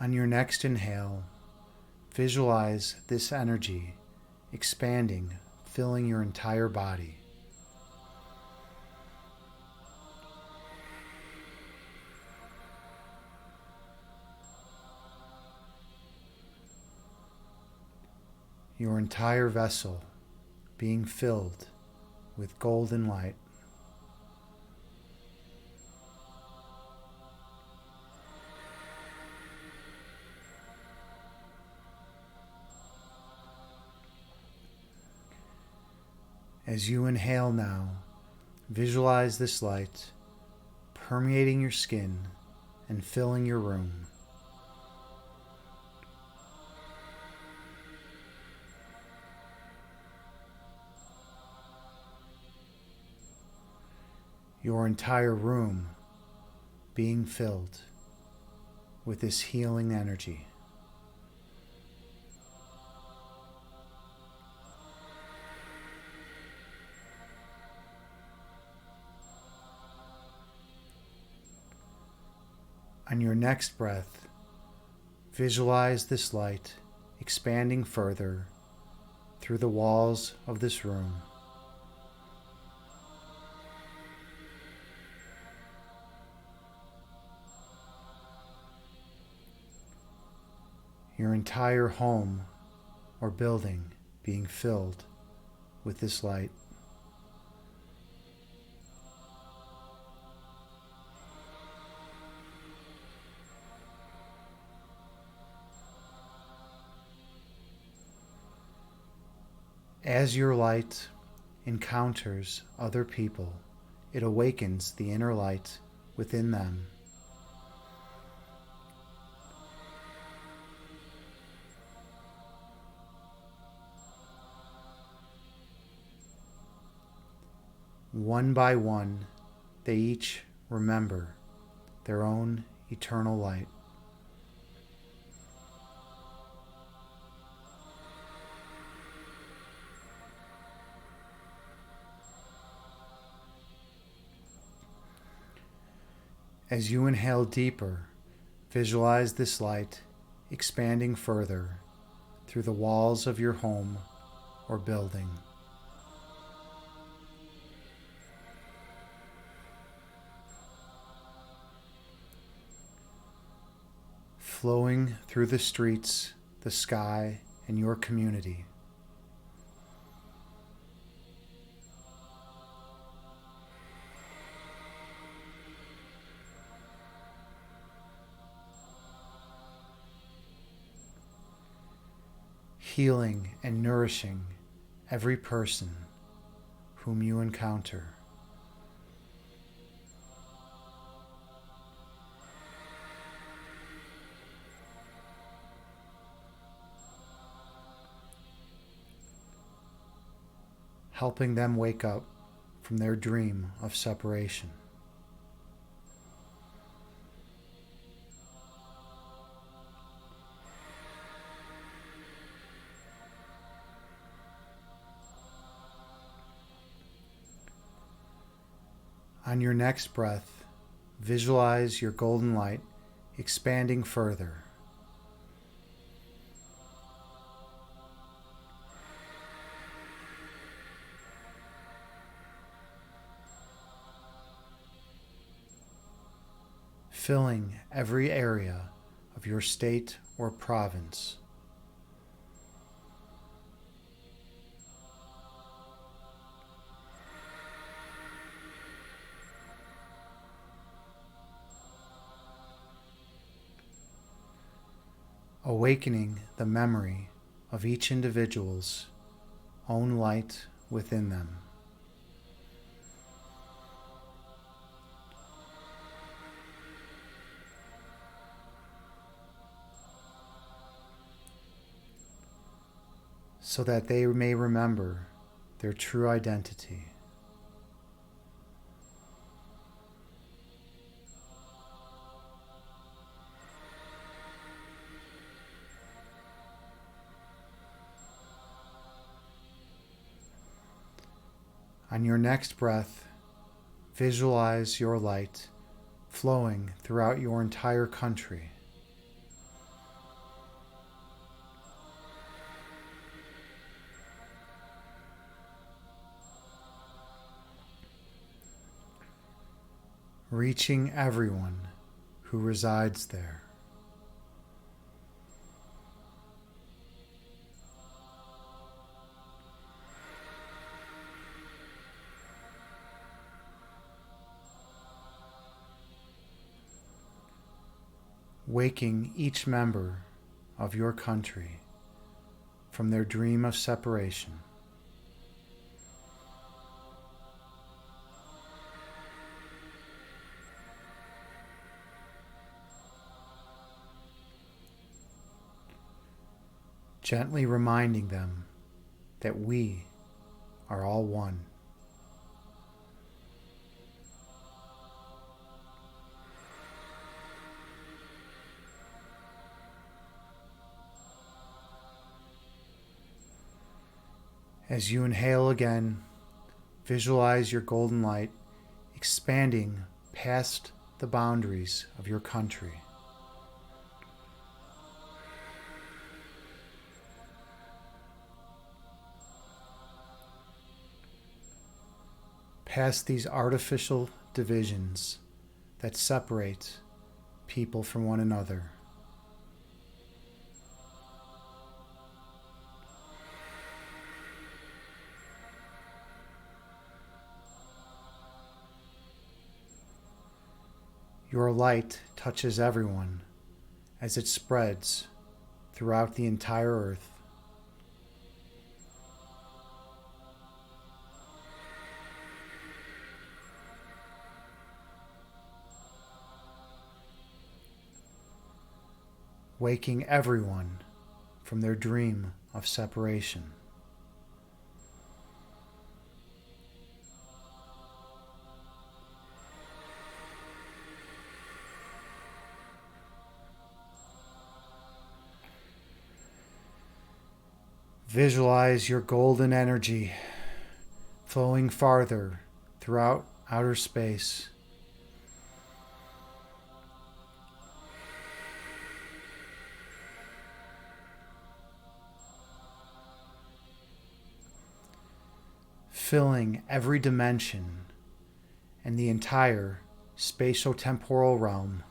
On your next inhale, visualize this energy expanding, filling your entire body. Your entire vessel being filled with golden light. As you inhale now, visualize this light permeating your skin and filling your room. Your entire room being filled with this healing energy. On your next breath, visualize this light expanding further through the walls of this room. your entire home or building being filled with this light. As your light encounters other people, it awakens the inner light within them. One by one, they each remember their own eternal light. As you inhale deeper, visualize this light expanding further through the walls of your home or building. Flowing through the streets, the sky, and your community. Healing and nourishing every person whom you encounter. Helping them wake up from their dream of separation. On your next breath, visualize your golden light expanding further. Filling every area of your state or province. Awakening the memory of each individual's own light within them. So that they may remember their true identity. On your next breath, visualize your light flowing throughout your entire country. Reaching everyone who resides there. Waking each member of your country from their dream of separation. Gently reminding them that we are all one. As you inhale again, visualize your golden light expanding past the boundaries of your country. Past these artificial divisions that separate people from one another. Your light touches everyone as it spreads throughout the entire earth. Waking everyone from their dream of separation. Visualize your golden energy flowing farther throughout outer space. Filling every dimension and the entire spatio-temporal realm.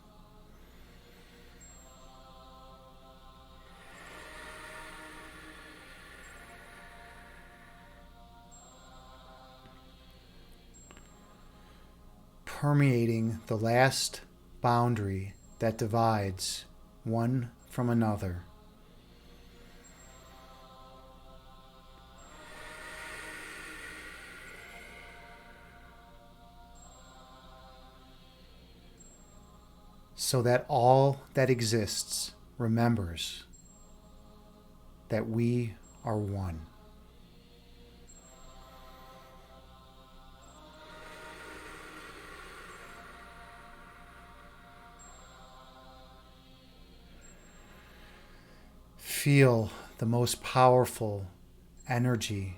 Permeating the last boundary that divides one from another. So that all that exists remembers that we are one. Feel the most powerful energy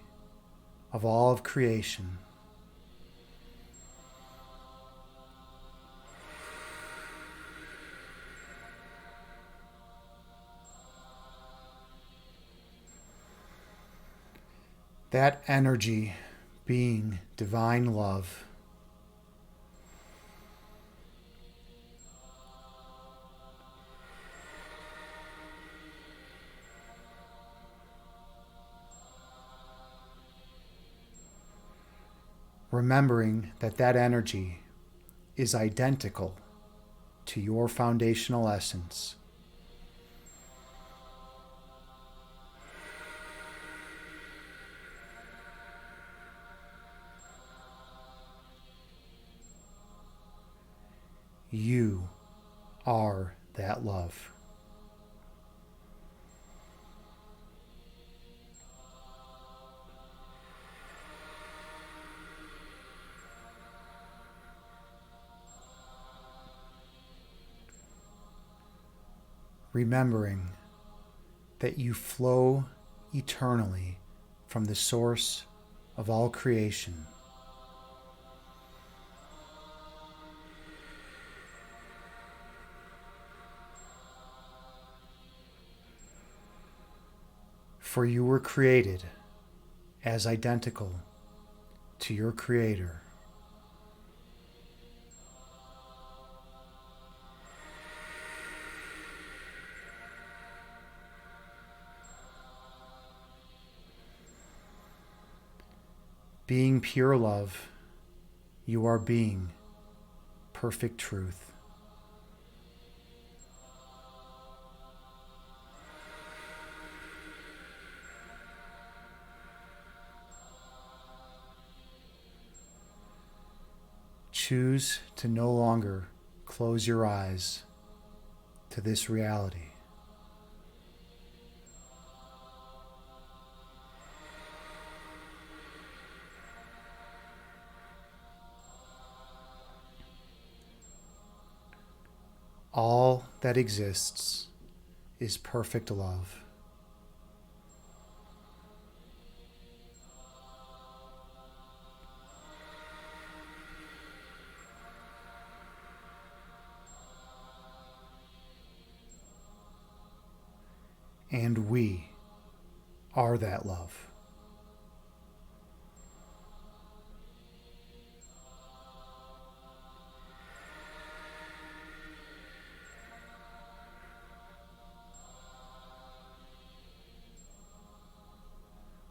of all of creation. That energy being divine love. Remembering that that energy is identical to your foundational essence. You are that love. Remembering that you flow eternally from the source of all creation. For you were created as identical to your Creator. Being pure love, you are being perfect truth. Choose to no longer close your eyes to this reality. All that exists is perfect love. And we are that love.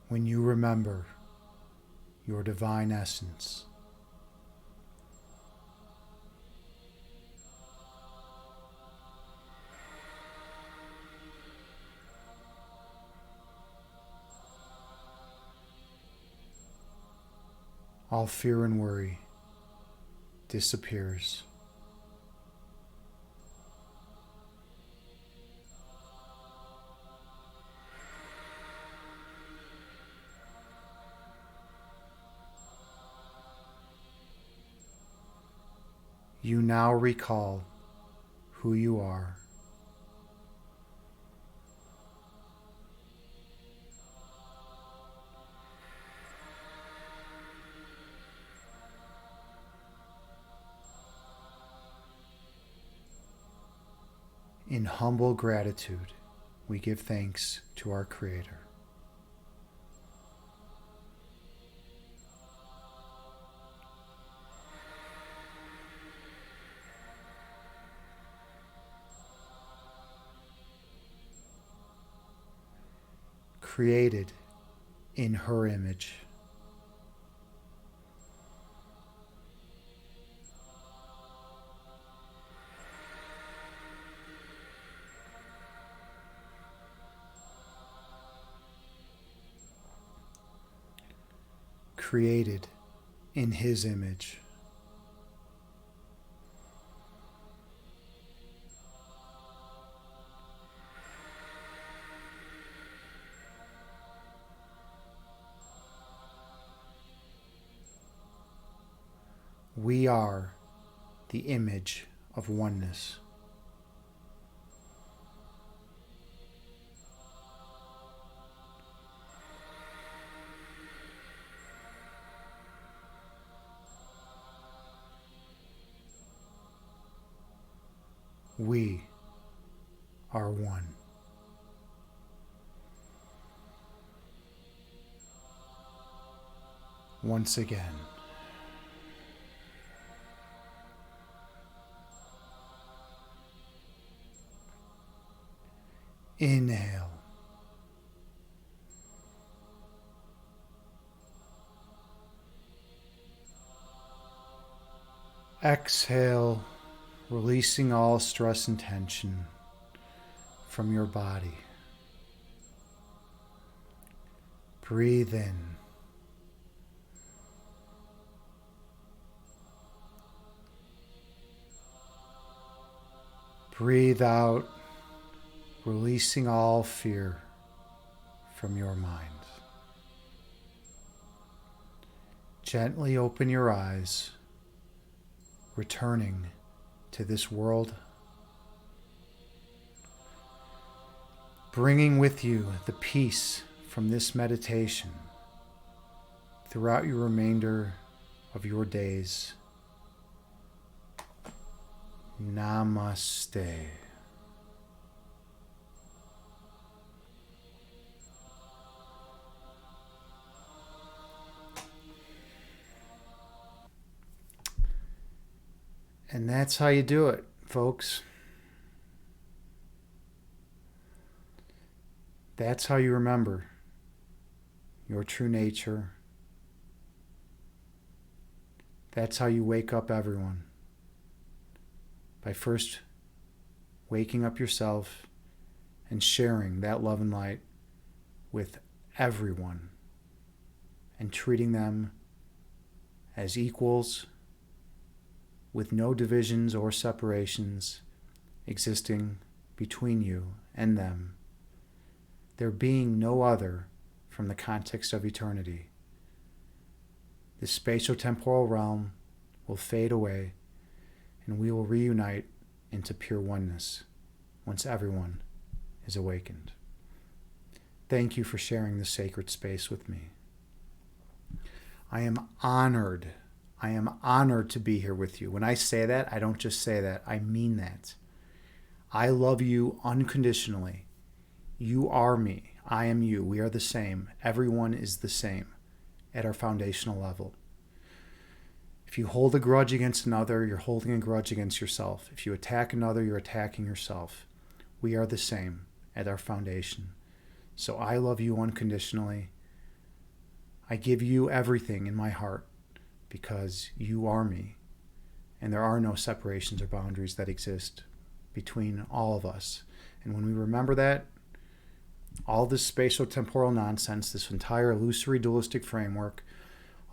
When you remember your divine essence, All fear and worry disappears. You now recall who you are. In humble gratitude, we give thanks to our Creator. Created in her image. Created in his image. We are the image of oneness. We are one. Once again. Inhale. Exhale, releasing all stress and tension from your body. Breathe in. Breathe out, releasing all fear from your mind. Gently open your eyes, returning to this world, bringing with you the peace from this meditation throughout your remainder of your days. Namaste. And that's how you do it, folks. That's how you remember your true nature. That's how you wake up everyone. By first waking up yourself and sharing that love and light with everyone and treating them as equals with no divisions or separations existing between you and them, there being no other from the context of eternity. This spatio-temporal realm will fade away and we will reunite into pure oneness once everyone is awakened. Thank you for sharing this sacred space with me. I am honored. I am honored to be here with you. When I say that, I don't just say that. I mean that. I love you unconditionally. You are me. I am you. We are the same. Everyone is the same at our foundational level. If you hold a grudge against another, you're holding a grudge against yourself. If you attack another, you're attacking yourself. We are the same at our foundation. So I love you unconditionally. I give you everything in my heart because you are me. And there are no separations or boundaries that exist between all of us. And when we remember that, all this spatio-temporal nonsense, this entire illusory dualistic framework,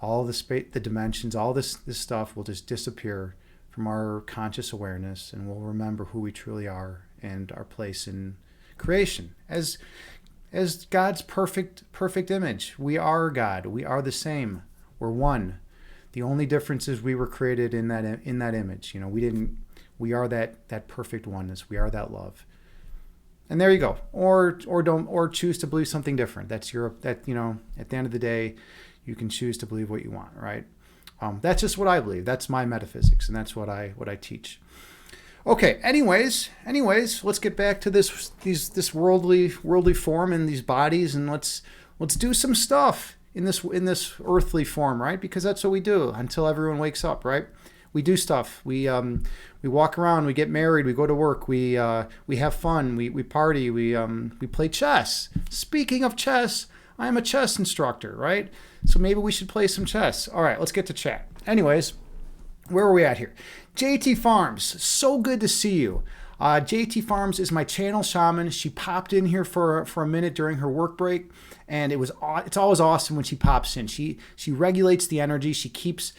all the space, the dimensions, all this stuff will just disappear from our conscious awareness, and we'll remember who we truly are and our place in creation as God's perfect image. We are God. We are the same. We're one. The only difference is we were created in that image. You know, we are that perfect oneness. We are that love. And there you go. Or choose to believe something different. At the end of the day, you can choose to believe what you want, right? That's just what I believe. That's my metaphysics, and that's what I teach. Okay. Anyways, let's get back to this worldly form and these bodies, and let's do some stuff in this earthly form, right? Because that's what we do until everyone wakes up, right? We do stuff. We walk around. We get married. We go to work. We have fun. We party. We play chess. Speaking of chess, I am a chess instructor, right? So maybe we should play some chess. All right, let's get to chat. Anyways, where are we at here? JT Farms, so good to see you. JT Farms is my channel shaman. She popped in here for a minute during her work break, and it's always awesome when she pops in. She regulates the energy. She keeps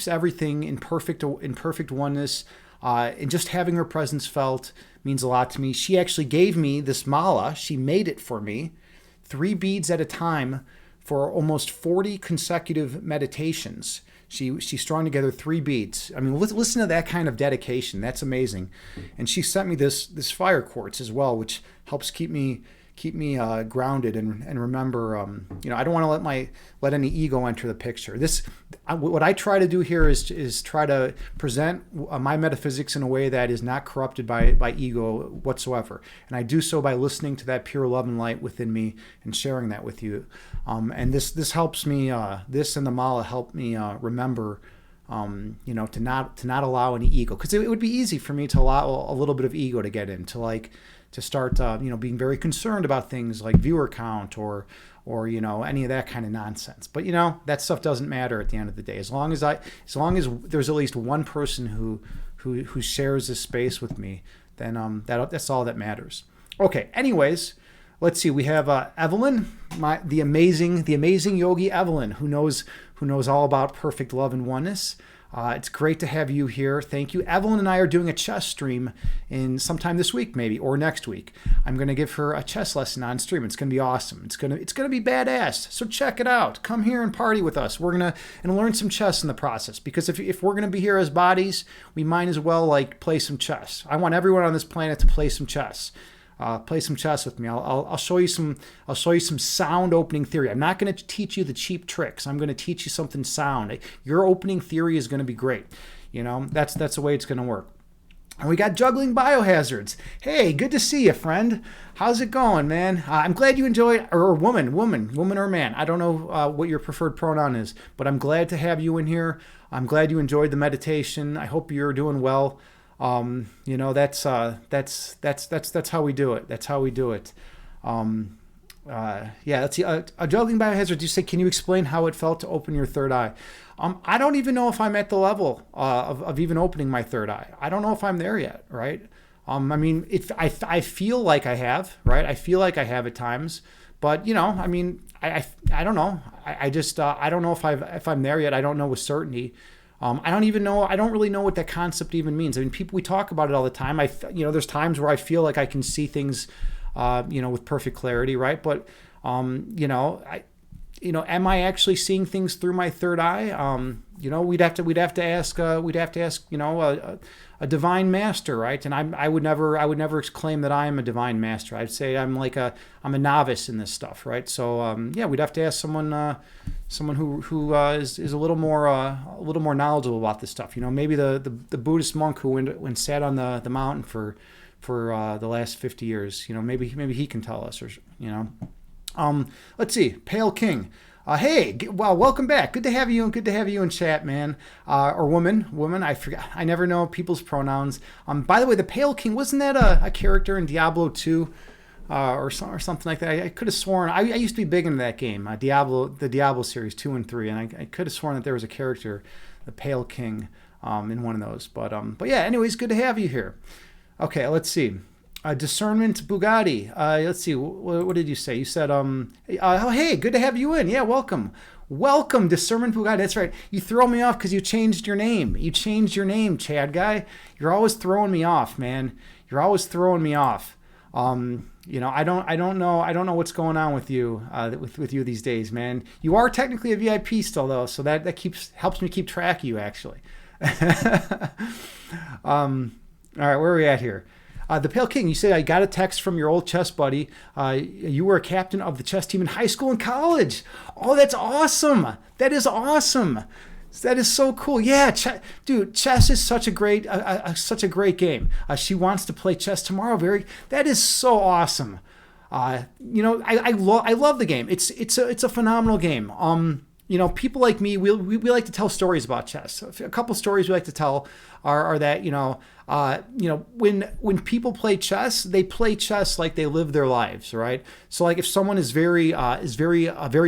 everything in perfect oneness. And just having her presence felt means a lot to me. She actually gave me this mala. She made it for me, 3 beads at a time for almost 40 consecutive meditations. She strung together 3 beads. I mean, listen to that kind of dedication. That's amazing. And she sent me this fire quartz as well, which helps keep me grounded and remember. I don't want to let any ego enter the picture. What I try to do here is try to present my metaphysics in a way that is not corrupted by ego whatsoever. And I do so by listening to that pure love and light within me and sharing that with you. And this helps me. This and the mala help me remember. To not allow any ego, because it would be easy for me to allow a little bit of ego to get in, to start being very concerned about things like viewer count or any of that kind of nonsense. But that stuff doesn't matter at the end of the day. As long as there's at least one person who shares this space with me, then that's all that matters. Okay. Anyways, let's see. We have Evelyn, the amazing yogi Evelyn, who knows all about perfect love and oneness. It's great to have you here. Thank you. Evelyn and I are doing a chess stream in sometime this week, maybe, or next week. I'm going to give her a chess lesson on stream. It's going to be awesome. It's going to be badass. So check it out. Come here and party with us. We're going to learn some chess in the process, because if we're going to be here as bodies, we might as well play some chess. I want everyone on this planet to play some chess. Play some chess with me. I'll show you some sound opening theory. I'm not going to teach you the cheap tricks. I'm going to teach you something sound. Your opening theory is going to be great. That's the way it's going to work. And we got juggling biohazards. Hey, good to see you, friend. How's it going, man? I'm glad you enjoyed, or woman or man. I don't know what your preferred pronoun is, but I'm glad to have you in here. I'm glad you enjoyed the meditation. I hope you're doing well. That's how we do it. That's how we do it. Let's see. A juggling biohazard. You say, can you explain how it felt to open your third eye? I don't even know if I'm at the level of even opening my third eye. I don't know if I'm there yet, right? I feel like I have, right? I feel like I have at times, but I don't know. I don't know if I'm there yet. I don't know with certainty. I don't even know. I don't really know what that concept even means. I mean, we talk about it all the time. There's times where I feel like I can see things, with perfect clarity, right? But, am I actually seeing things through my third eye? We'd have to ask, a divine master, right? And I would never claim that I am a divine master. I'd say I'm a novice in this stuff, right? So we'd have to ask someone who is a little more knowledgeable about this stuff. Maybe the Buddhist monk who went sat on the mountain for the last 50 years. Maybe he can tell us, or let's see, Pale King. Hey, well, welcome back. Good to have you in chat, man. Or woman. I forgot. I never know people's pronouns. By the way, the Pale King, wasn't that a character in Diablo 2, or something like that? I could have sworn. I used to be big into that game, the Diablo series 2 and 3, and I could have sworn that there was a character, the Pale King, in one of those. But yeah. Anyways, good to have you here. Okay, let's see. Discernment Bugatti. Let's see. What did you say? You said, oh, hey, good to have you in. Yeah, welcome. Welcome, Discernment Bugatti. That's right. You throw me off because you changed your name. You changed your name, Chad guy. You're always throwing me off, man. You're always throwing me off. I don't know what's going on with you, with you these days, man. You are technically a VIP still, though, so that helps me keep track of you, actually. All right, where are we at here? The Pale King, you say, I got a text from your old chess buddy. You were a captain of the chess team in high school and college. Oh, that's awesome. That is awesome. That is so cool. Yeah, dude, chess is such a great game. She wants to play chess tomorrow. That is so awesome. I love the game. It's a phenomenal game. People like me, we like to tell stories about chess. A couple stories we like to tell are that when people play chess, they play chess like they live their lives, right? So like if someone is a very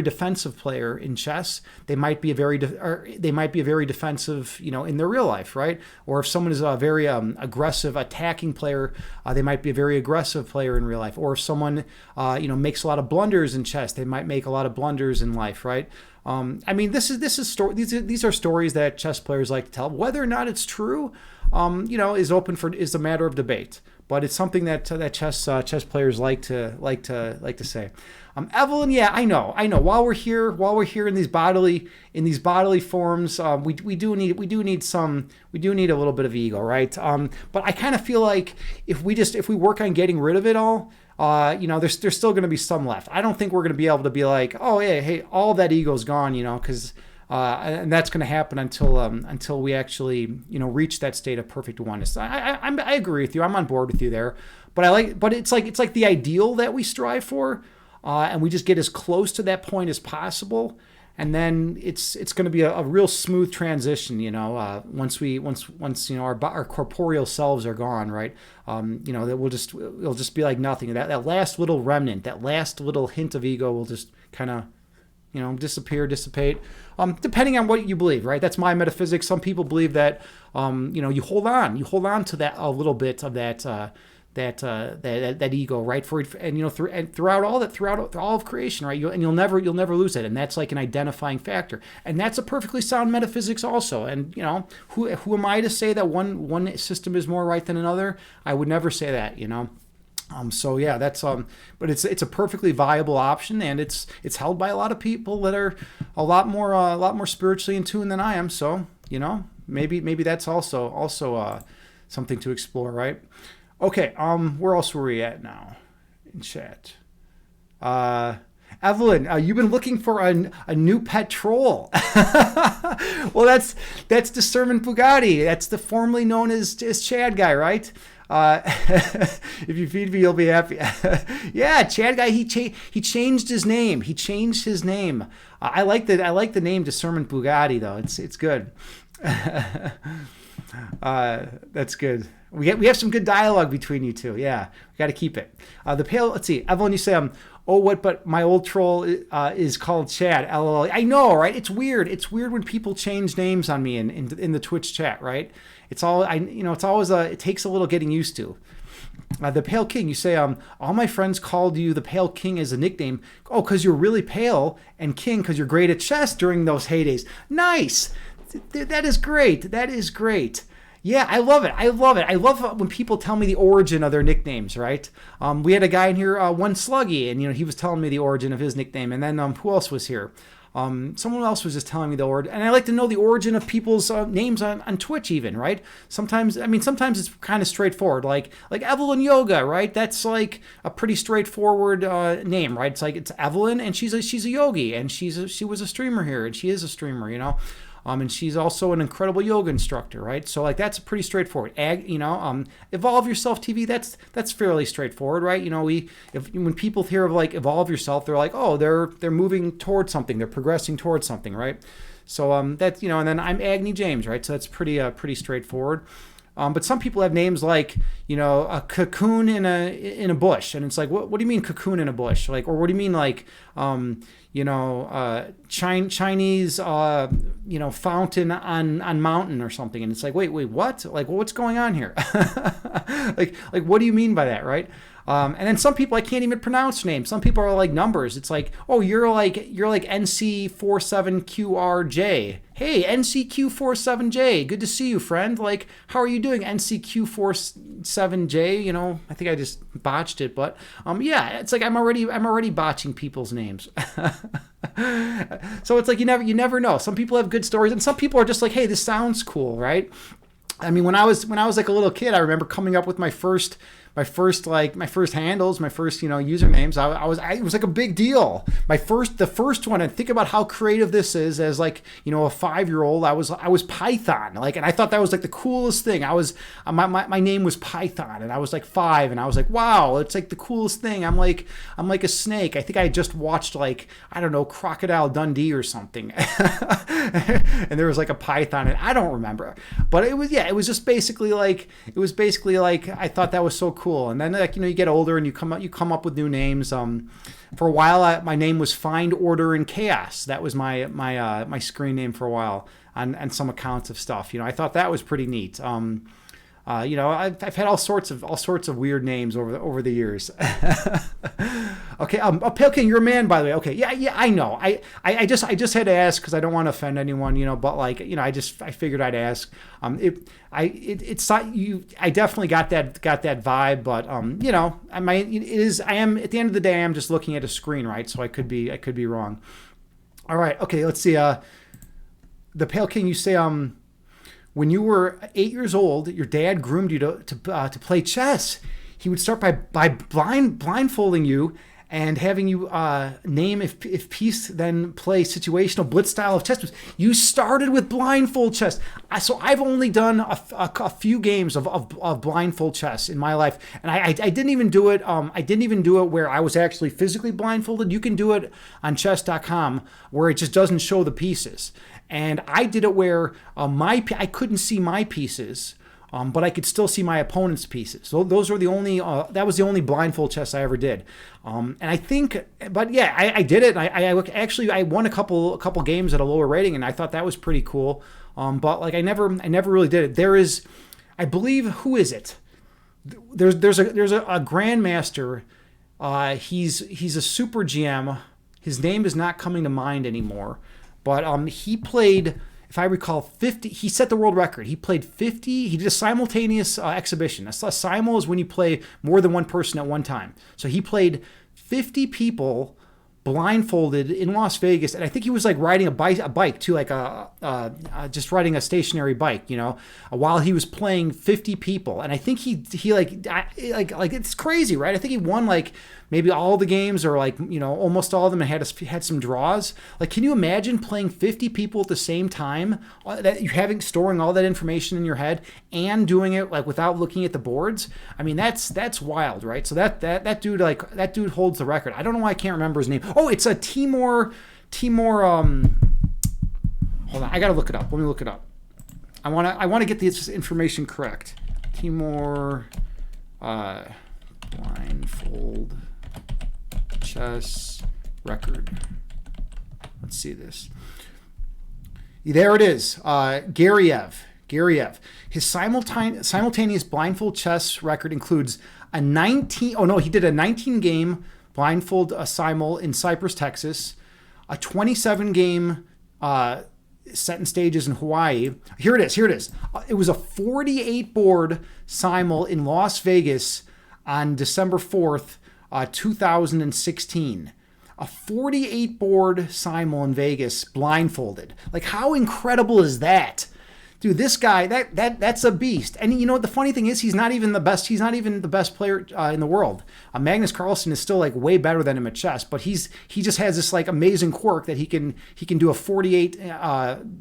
defensive player in chess, they might be a very defensive, in their real life, right? Or if someone is a very aggressive attacking player, they might be a very aggressive player in real life. Or if someone makes a lot of blunders in chess, they might make a lot of blunders in life, right? These are stories that chess players like to tell. Whether or not it's true, is a matter of debate. But it's something that chess players like to say. Evelyn, yeah, I know. While we're here in these bodily forms, we do need a little bit of ego, right? But I kind of feel like if we work on getting rid of it all, there's still going to be some left. I don't think we're going to be able to be like, oh yeah, hey, all that ego's gone, because and that's going to happen until we actually reach that state of perfect oneness. I agree with you. I'm on board with you there. But it's like the ideal that we strive for, and we just get as close to that point as possible. And then it's going to be a real smooth transition, once our corporeal selves are gone, right? That it'll just be like nothing. That last little remnant, that last little hint of ego will just kind of, dissipate, depending on what you believe, right? That's my metaphysics. Some people believe that, you hold on to that a little bit of that ego, right? Throughout all of creation, right? You'll never lose it, and that's like an identifying factor, and that's a perfectly sound metaphysics also. And who am I to say that one system is more right than another? I would never say that, So yeah, that's but it's a perfectly viable option, and it's held by a lot of people that are a lot more spiritually in tune than I am. So maybe that's also something to explore, right? Okay, where else were we at now in chat? Evelyn, you've been looking for a new pet troll. Well, that's Discernment Bugatti. That's the formerly known as Chad guy, right? If you feed me, you'll be happy. Yeah, Chad guy. He changed his name. I like the name Discernment Bugatti though. It's good. That's good. We have some good dialogue between you two. Yeah, we got to keep it. Let's see. Evelyn, you say but my old troll is called Chad. LOL. I know, right? It's weird. It's weird when people change names on me in the Twitch chat, right? It's always it takes a little getting used to. The Pale King, you say, all my friends called you the Pale King as a nickname. Oh, because you're really pale, and King because you're great at chess during those heydays. Nice. That is great. Yeah, I love it. I love when people tell me the origin of their nicknames, right? We had a guy in here, One Sluggy, and he was telling me the origin of his nickname. And then who else was here? Someone else was just telling me the origin. And I like to know the origin of people's names on Twitch even, right? Sometimes it's kind of straightforward. Like Evelyn Yoga, right? That's like a pretty straightforward name, right? It's Evelyn, and she's a yogi, and she was a streamer here, and she is a streamer, and she's also an incredible yoga instructor, right? So that's pretty straightforward. Evolve Yourself TV, that's fairly straightforward, right? When people hear of like Evolve Yourself, they're like, oh, they're moving towards something, they're progressing towards something, right? So and then I'm Agni James, right? So that's pretty straightforward. But some people have names like, a cocoon in a bush, and it's like, what do you mean cocoon in a bush? Like, or what do you mean like, Chinese, fountain on mountain or something. And it's like, wait, what? Like, what's going on here? like, what do you mean by that, right? And then some people, I can't even pronounce names. Some people are like numbers. It's like, oh, you're like NC47QRJ. Hey, NCQ47J. Good to see you, friend. Like, how are you doing, NCQ47J? I think I just botched it, but yeah, it's like I'm already botching people's names. So it's like you never know. Some people have good stories, and some people are just like, hey, this sounds cool, right? I mean, when I was like a little kid, I remember coming up with my first handles, my first, usernames. It was like a big deal. The first one, and think about how creative this is as like, a 5-year-old, I was Python. Like, and I thought that was like the coolest thing. My name was Python, and I was like 5, and I was like, wow, it's like the coolest thing. I'm like a snake. I think I just watched like, I don't know, Crocodile Dundee or something. And there was like a python, and I don't remember, but it was just basically like, I thought that was so cool. And then you get older and you come up with new names. For a while, my name was Find Order and Chaos. That was my screen name for a while on some accounts of stuff. I thought that was pretty neat. I've had all sorts of weird names over the years. Okay, Pale King, you're a man, by the way. Okay, yeah, I know. I just had to ask because I don't want to offend anyone, but I figured I'd ask. I definitely got that vibe, but I am at the end of the day, I am just looking at a screen, right? So I could be wrong. All right, okay, let's see. The Pale King, you say when you were 8 years old, your dad groomed you to play chess. He would start by blindfolding you and having you name if piece, then play situational blitz style of chess. You started with blindfold chess. So I've only done a few games of blindfold chess in my life, and I didn't even do it. I didn't even do it where I was actually physically blindfolded. You can do it on chess.com where it just doesn't show the pieces. And I did it where I couldn't see my pieces, but I could still see my opponent's pieces. So those were that was the only blindfold chess I ever did. And I think, but yeah, I did it. I won a couple games at a lower rating, and I thought that was pretty cool. But like I never really did it. There is, I believe, who is it? There's a grandmaster. He's a super GM. His name is not coming to mind anymore. But he played, if I recall, 50. He set the world record. He played 50. He did a simultaneous exhibition. A simul is when you play more than one person at one time. So he played 50 people blindfolded in Las Vegas, and I think he was like riding a bike too, like just riding a stationary bike, while he was playing 50 people. And I think he like it's crazy, right? I think he won like maybe all the games or like almost all of them, and had some draws. Like, can you imagine playing 50 people at the same time, that you storing all that information in your head and doing it like without looking at the boards? I mean, that's wild, right? So that dude holds the record. I don't know why I can't remember his name. Oh, it's a Timor. Hold on, I gotta look it up. Let me look it up. I want to get this information correct. Timor blindfold chess record. Let's see this. There it is. Gariev. His simultaneous blindfold chess record includes he did a 19-game blindfold simul in Cypress, Texas, a 27-game set in stages in Hawaii. Here it is. It was a 48-board simul in Las Vegas on December 4th, 2016. A 48-board simul in Vegas, blindfolded. Like, how incredible is that? Dude, this guy, that's a beast. And you know what the funny thing is? He's not even the best. He's not even the best player in the world. Magnus Carlsen is still like way better than him at chess, but he just has this like amazing quirk that he can do a 48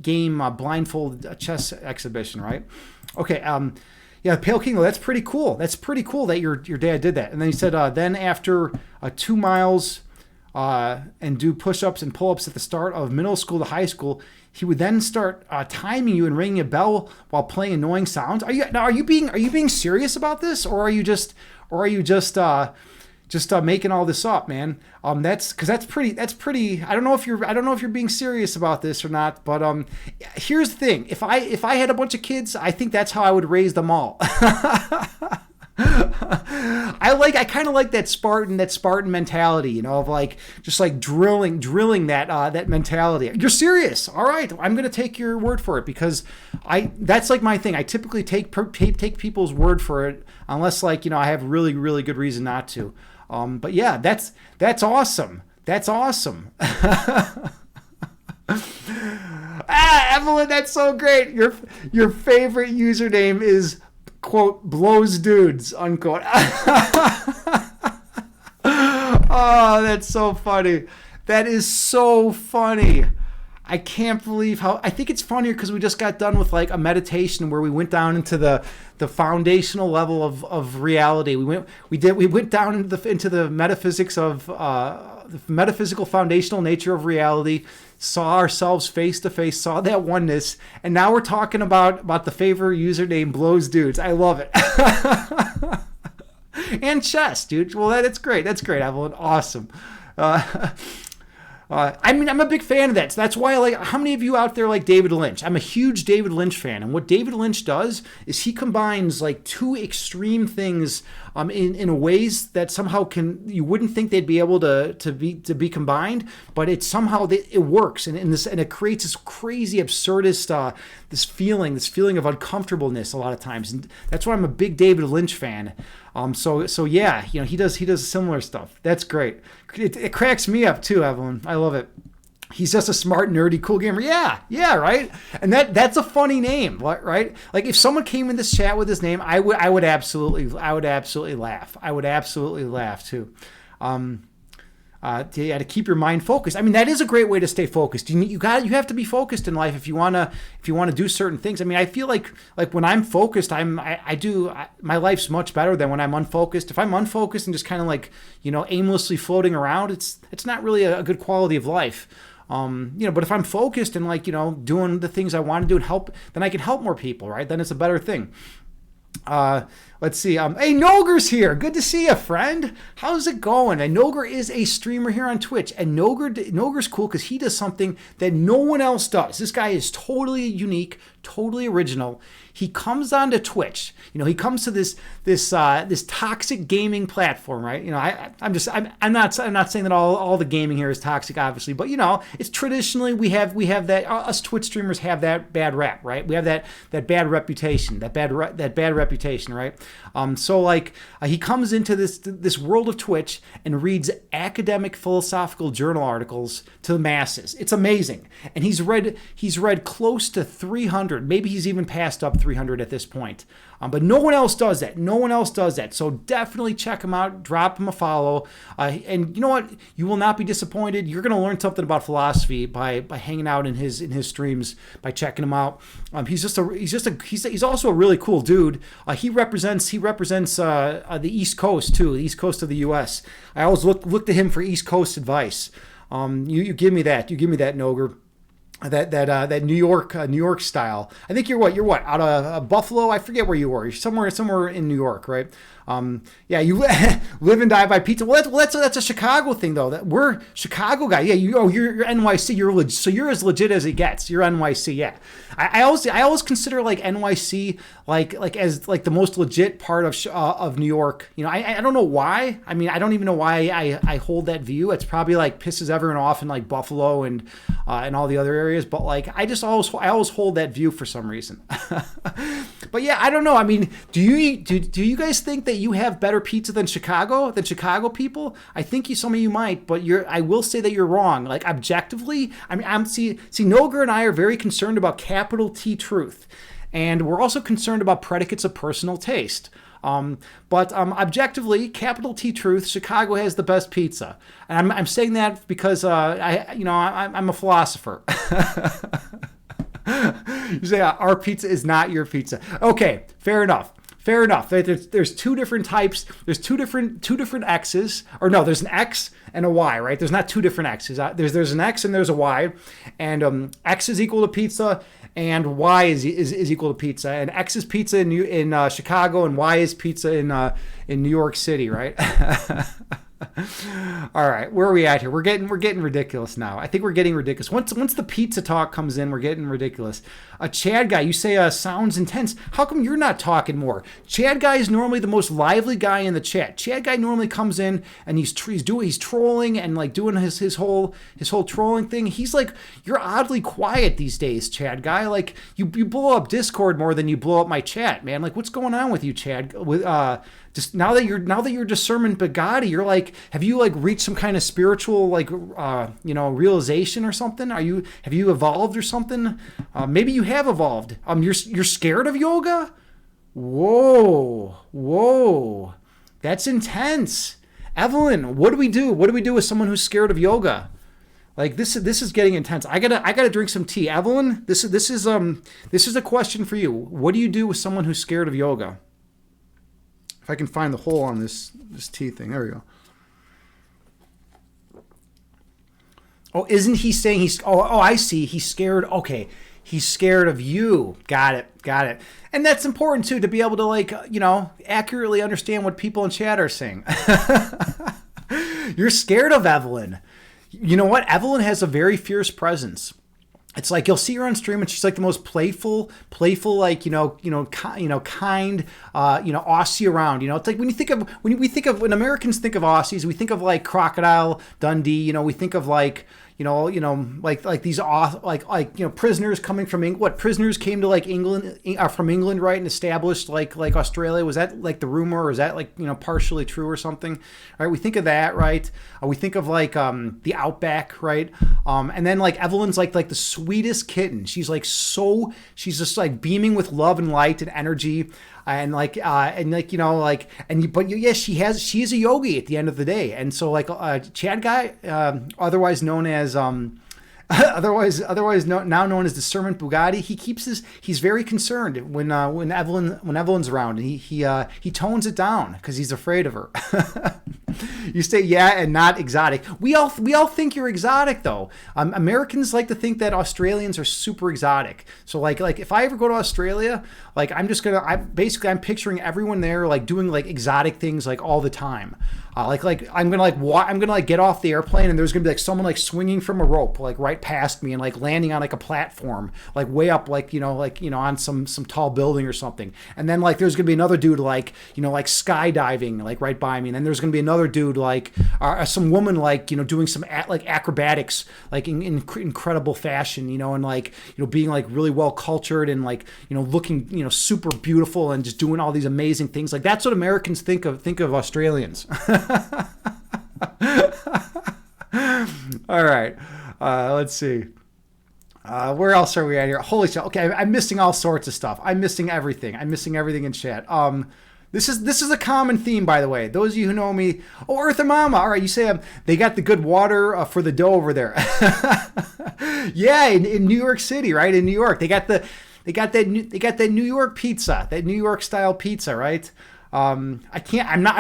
game blindfold chess exhibition, right? Okay, yeah, Pale King, that's pretty cool. That's pretty cool that your dad did that. And then he said, then after 2 miles and do push-ups and pull-ups at the start of middle school to high school, he would then start timing you and ringing a bell while playing annoying sounds. Are you being serious about this, or are you just just making all this up, man. That's pretty. I don't know if you're being serious about this or not, but here's the thing. If I had a bunch of kids, I think that's how I would raise them all. I kind of like that Spartan mentality, of like just like drilling that mentality. You're serious? All right, I'm gonna take your word for it, because that's like my thing. I typically take people's word for it unless I have really, really good reason not to. But yeah, that's awesome. That's awesome. Evelyn, that's so great. Your favorite username is, quote, blows dudes, unquote. Oh, that's so funny. That is so funny. I can't believe how, I think it's funnier because we just got done with like a meditation where we went down into the foundational level of reality. We went down into the metaphysics of the metaphysical foundational nature of reality, saw ourselves face to face, saw that oneness, and now we're talking about the favorite username blows dudes. I love it. And chess, dude. Well, that's great. That's great, Evelyn. Awesome. I'm a big fan of that. So that's why, how many of you out there like David Lynch? I'm a huge David Lynch fan. And what David Lynch does is he combines like two extreme things in ways that somehow you wouldn't think they'd be able to be combined, but it somehow it works, and it creates this crazy absurdist this feeling of uncomfortableness a lot of times, and that's why I'm a big David Lynch fan. So yeah, he does similar stuff. That's great. It cracks me up too, Evelyn. I love it. He's just a smart, nerdy, cool gamer. Yeah, right. And that's a funny name, right? Like if someone came in this chat with his name, I would absolutely laugh. I would absolutely laugh too. To keep your mind focused. I mean, that is a great way to stay focused. You have to be focused in life if you wanna do certain things. I mean, I feel like when I'm focused, my life's much better than when I'm unfocused. If I'm unfocused and just kind of aimlessly floating around, it's not really a good quality of life. But if I'm focused and doing the things I want to do and help, then I can help more people, right? Then it's a better thing. Let's see. Hey, Noger's here. Good to see you, friend. How's it going? And Noger is a streamer here on Twitch. And Noger's cool because he does something that no one else does. This guy is totally unique, totally original. He comes onto Twitch. He comes to this toxic gaming platform, right? I'm not saying that all the gaming here is toxic, obviously, but it's traditionally we have that us Twitch streamers have that bad rap, right? We have that bad reputation, that bad reputation, right? He comes into this world of Twitch and reads academic philosophical journal articles to the masses. It's amazing, and he's read close to 300. Maybe he's even passed up 300 at this point. But no one else does that. No one else does that. So definitely check him out. Drop him a follow. And you know what? You will not be disappointed. You're going to learn something about philosophy by hanging out in his streams, by checking him out. He's also a really cool dude. He represents the East Coast too, the East Coast of the U.S. I always look to him for East Coast advice. You give me that. You give me that, Noger. That New York style. I think you're what out of Buffalo. I forget where you were. You're somewhere in New York, right? You live and die by pizza. Well, that's a Chicago thing though. That we're Chicago guy. Yeah, you're NYC. You're as legit as it gets. You're NYC. Yeah, I always consider NYC as the most legit part of New York. I don't know why. I mean, I don't even know why I hold that view. It's probably pisses everyone off in Buffalo and all the other areas. But I always hold that view for some reason. But yeah, I don't know. I mean, do you guys think that you have better pizza than Chicago people? I think some of you might, but I will say that you're wrong. Objectively, I mean, Noger and I are very concerned about capital T truth, and we're also concerned about predicates of personal taste. But objectively, capital T truth, Chicago has the best pizza, and I'm saying that because I'm a philosopher. You say our pizza is not your pizza. Okay, fair enough. There's two different types. There's two different X's, or no, there's an X and a Y, right? There's not two different X's. There's an X and there's a Y, and X is equal to pizza, and Y is equal to pizza, and X is pizza in Chicago, and Y is pizza in New York City, right? All right, where are we at here? We're getting ridiculous now. I think we're getting ridiculous. Once the pizza talk comes in, we're getting ridiculous. Chad guy, you say sounds intense. How come you're not talking more? Chad guy is normally the most lively guy in the chat. Chad guy normally comes in and he's trolling and like doing his whole trolling thing. He's like, you're oddly quiet these days, Chad guy. Like you blow up Discord more than you blow up my chat, man. Like what's going on with you, Chad? Just now that you're discernment Bugatti, you're like, have you like reached some kind of spiritual like realization or something? Have you evolved or something? Maybe you have evolved. You're scared of yoga? Whoa, that's intense. Evelyn, what do we do? What do we do with someone who's scared of yoga? Like this is getting intense. I gotta drink some tea. Evelyn, this is a question for you. What do you do with someone who's scared of yoga? If I can find the hole on this tea thing. There we go. Oh, isn't he saying he's... Oh, I see. He's scared. Okay. He's scared of you. Got it. And that's important, too, to be able to, like, accurately understand what people in chat are saying. You're scared of Evelyn. You know what? Evelyn has a very fierce presence. It's like you'll see her on stream, and she's like the most playful, like kind, Aussie around. It's like when Americans think of Aussies, we think of like Crocodile Dundee. We think of like like these prisoners coming from England. What prisoners came to like England from England, right, and established like Australia? Was that like the rumor, or is that like partially true or something? Right, we think of that, right? We think of like the outback, right? And then like Evelyn's like the sweetest kitten. She's she's just like beaming with love and light and energy. But yes, she is a yogi at the end of the day, and so like Chad guy, otherwise known as now known as Discernment Bugatti, he's very concerned when Evelyn's around, and he tones it down because he's afraid of her. You say yeah and not exotic. We all think you're exotic though. Americans like to think that Australians are super exotic. So like if I ever go to Australia, like I'm picturing everyone there like doing like exotic things like all the time. I'm gonna get off the airplane, and there's gonna be like someone like swinging from a rope like right past me and like landing on like a platform like way up on some tall building or something, and then like there's gonna be another dude like skydiving like right by me, and then there's gonna be another dude like some woman like doing some acrobatics like in incredible fashion, and like being like really well cultured and like looking super beautiful and just doing all these amazing things. Like that's what Americans think of Australians. All right, let's see. Where else are we at here? Holy shit! Okay, I'm missing all sorts of stuff. I'm missing everything. in chat. This is a common theme, by the way. Those of you who know me, Eartha Mama. All right, you say they got the good water for the dough over there. Yeah, in New York City, right? In New York, they got that New York pizza, that New York style pizza, right? I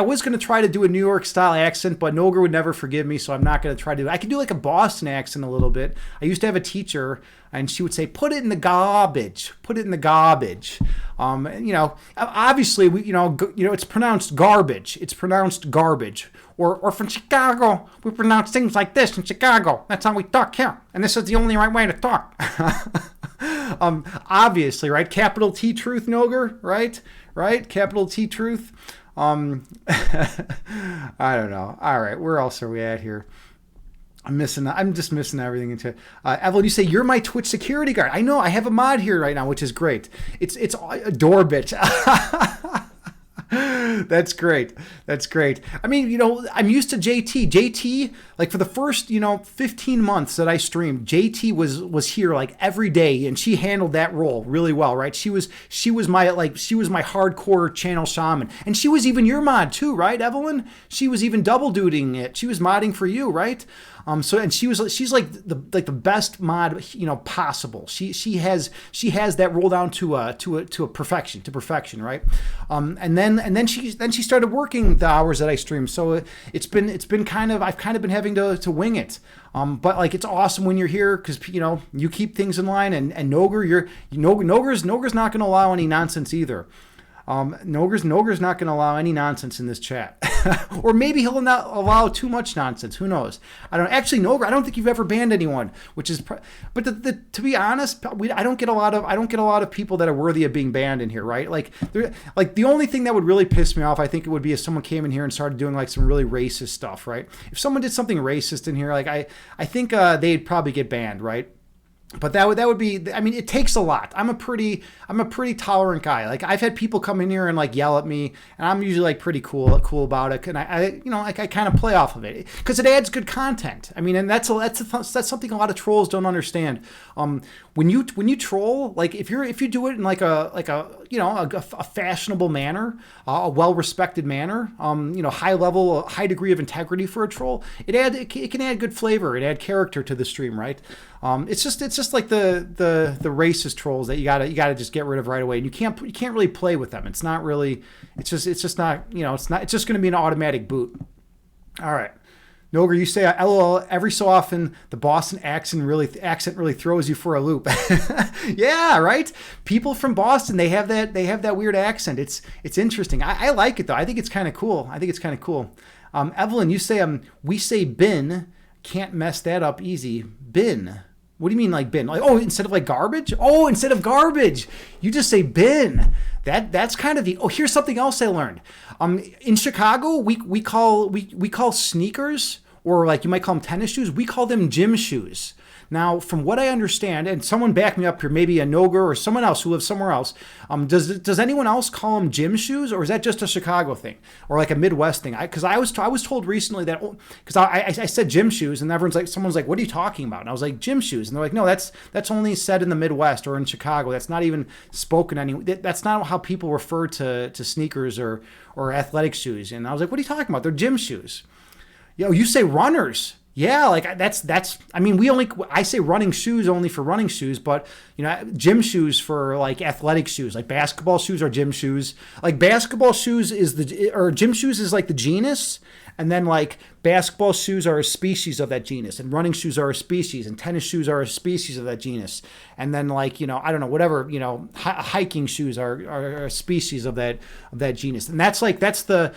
was going to try to do a New York style accent, but Noger would never forgive me, so I'm not going to try to do it. I can do like a Boston accent a little bit. I used to have a teacher, and she would say, put it in the garbage. Obviously, it's pronounced garbage. Or from Chicago, we pronounce things like this in Chicago. That's how we talk here. And this is the only right way to talk. Obviously, right? Capital T truth, Noger, right? Right? Capital T truth. I don't know. All right, where else are we at here? I'm just missing everything into Evelyn, you say you're my Twitch security guard. I know, I have a mod here right now, which is great. It's a door bitch. That's great. I mean, I'm used to JT. JT, like for the first, 15 months that I streamed, JT was here like every day, and she handled that role really well, right? She was my hardcore channel shaman, and she was even your mod too, right, Evelyn? She was even double dutying it. She was modding for you, right? So and she's like the best mod possible. She has that roll down to perfection, right? And then she started working the hours that I stream. So it's been kind of, I've kind of been having to wing it. But like, it's awesome when you're here because you keep things in line, and Noger, Noger's not going to allow any nonsense either. Noger's not going to allow any nonsense in this chat. Or maybe he'll not allow too much nonsense. Who knows? I don't actually, Noger, I don't think you've ever banned anyone, which is, but to be honest, I don't get a lot of people that are worthy of being banned in here, right? Like the only thing that would really piss me off, I think it would be if someone came in here and started doing like some really racist stuff, right? If someone did something racist in here, like I think they'd probably get banned, right? But that would be, I mean, it takes a lot. I'm a pretty tolerant guy. Like, I've had people come in here and like yell at me, and I'm usually like pretty cool about it. And I kind of play off of it because it adds good content. I mean, and that's something a lot of trolls don't understand. When you troll, like if you do it in like a fashionable manner, a well-respected manner, high level, high degree of integrity for a troll, it can add good flavor. It add character to the stream, right? It's just like the racist trolls that you gotta just get rid of right away. And you can't really play with them. It's not really. It's just not. It's just going to be an automatic boot. All right. Noger, you say, LOL, every so often the Boston accent really throws you for a loop. Yeah, right? People from Boston, they have that weird accent. It's interesting. I like it, though. I think it's kind of cool. Evelyn, you say, we say bin, can't mess that up easy. Bin. What do you mean like bin? Like, oh, instead of like garbage? Oh, instead of garbage, you just say bin. That's kind of the. Oh, here's something else I learned. In Chicago, we call sneakers, or like you might call them tennis shoes, we call them gym shoes. Now, from what I understand, and someone back me up here, maybe a Noger or someone else who lives somewhere else, does anyone else call them gym shoes, or is that just a Chicago thing, or like a Midwest thing? Because I was told recently that, because I said gym shoes, and someone's like, what are you talking about? And I was like, gym shoes, and they're like, no, that's only said in the Midwest or in Chicago. That's not even spoken anywhere. That's not how people refer to sneakers or athletic shoes. And I was like, what are you talking about? They're gym shoes. Yo, you say runners. Yeah, like that's. I mean, I say running shoes only for running shoes, but gym shoes for like athletic shoes, like basketball shoes are gym shoes. Like basketball shoes or gym shoes is like the genus, and then like basketball shoes are a species of that genus, and running shoes are a species, and tennis shoes are a species of that genus, and then like I don't know, whatever, hiking shoes are a species of that genus, and that's the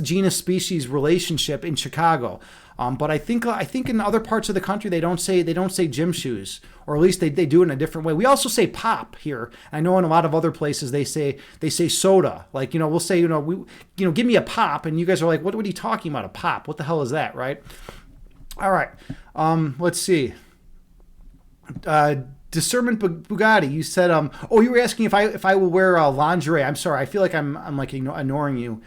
genus species relationship in Chicago. But I think in other parts of the country they don't say gym shoes, or at least they do it in a different way. We also say pop here. I know in a lot of other places they say soda. Like we'll say give me a pop, and you guys are like, what are you talking about, a pop? What the hell is that, right? All right. Let's see. Discernment Bugatti, you said you were asking if I will wear lingerie. I'm sorry, I feel like I'm like ignoring you.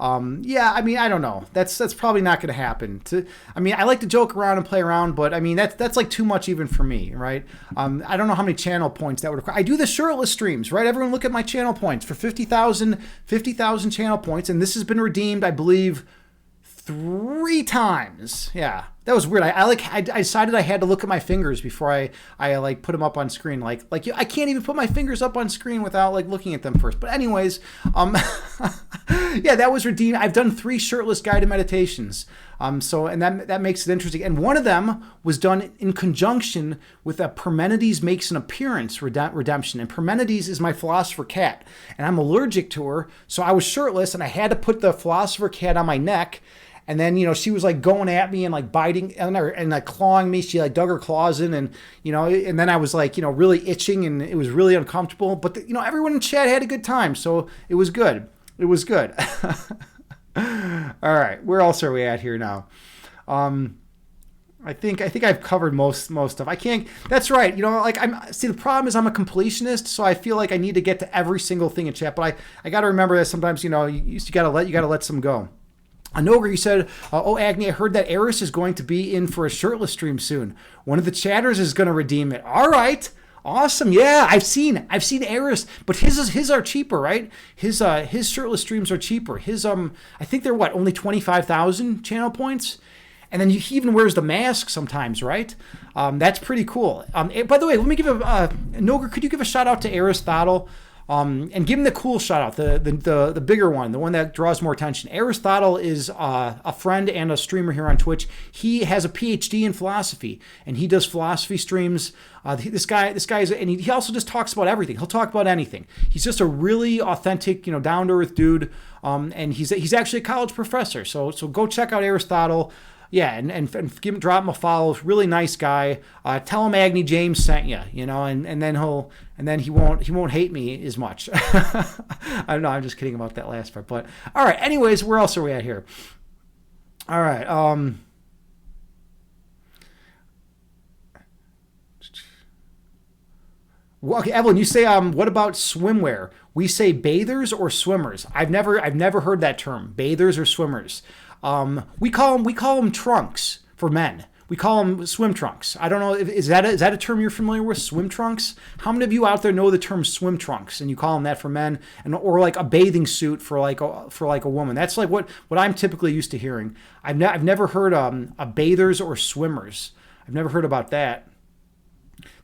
Yeah, I mean, I don't know. That's probably not going to happen. I like to joke around and play around, but I mean, that's like too much even for me, right? I don't know how many channel points that would require. I do the shirtless streams, right? Everyone look at my channel points for 50,000 channel points, and this has been redeemed, I believe, 3 times. Yeah, that was weird. I decided I had to look at my fingers before I like put them up on screen. Like I can't even put my fingers up on screen without like looking at them first. But anyways, yeah, that was redeemed. I've done 3 shirtless guided meditations. So that makes it interesting. And one of them was done in conjunction with a Parmenides Makes an Appearance redemption. And Parmenides is my philosopher cat, and I'm allergic to her, so I was shirtless, and I had to put the philosopher cat on my neck. And then, she was like going at me and like biting and like clawing me. She like dug her claws in, and, and then I was like, really itching, and it was really uncomfortable. But, everyone in chat had a good time. So it was good. It was good. All right. Where else are we at here now? I think I've covered most stuff. I can't. That's right. The problem is I'm a completionist, so I feel like I need to get to every single thing in chat. But I got to remember that sometimes, you got to let some go. Noger, you said, Agni, I heard that Eris is going to be in for a shirtless stream soon. One of the chatters is going to redeem it. All right. Awesome. Yeah, I've seen Eris, but his are cheaper, right? His shirtless streams are cheaper. His I think they're only 25,000 channel points. And then he even wears the mask sometimes, right? That's pretty cool. By the way, let me give Noger, could you give a shout out to Aristotle? And give him the cool shout out, the bigger one, the one that draws more attention. Aristotle is a friend and a streamer here on Twitch. He has a PhD in philosophy, and he does philosophy streams. This guy is, and he also just talks about everything. He'll talk about anything. He's just a really authentic, down to earth dude. And he's actually a college professor. So go check out Aristotle. Yeah, and drop him a follow. Really nice guy. Tell him Agni James sent you, and then he won't hate me as much. I don't know. I'm just kidding about that last part. But all right. Anyways, where else are we at here? All right. Well, okay, Evelyn, you say what about swimwear? We say bathers or swimmers. I've never heard that term, bathers or swimmers. We call them trunks for men. We call them swim trunks. I don't know, is that a term you're familiar with? Swim trunks? How many of you out there know the term swim trunks and you call them that for men, or like a bathing suit for like a woman? That's like what I'm typically used to hearing. I've never heard a bathers or swimmers. I've never heard about that.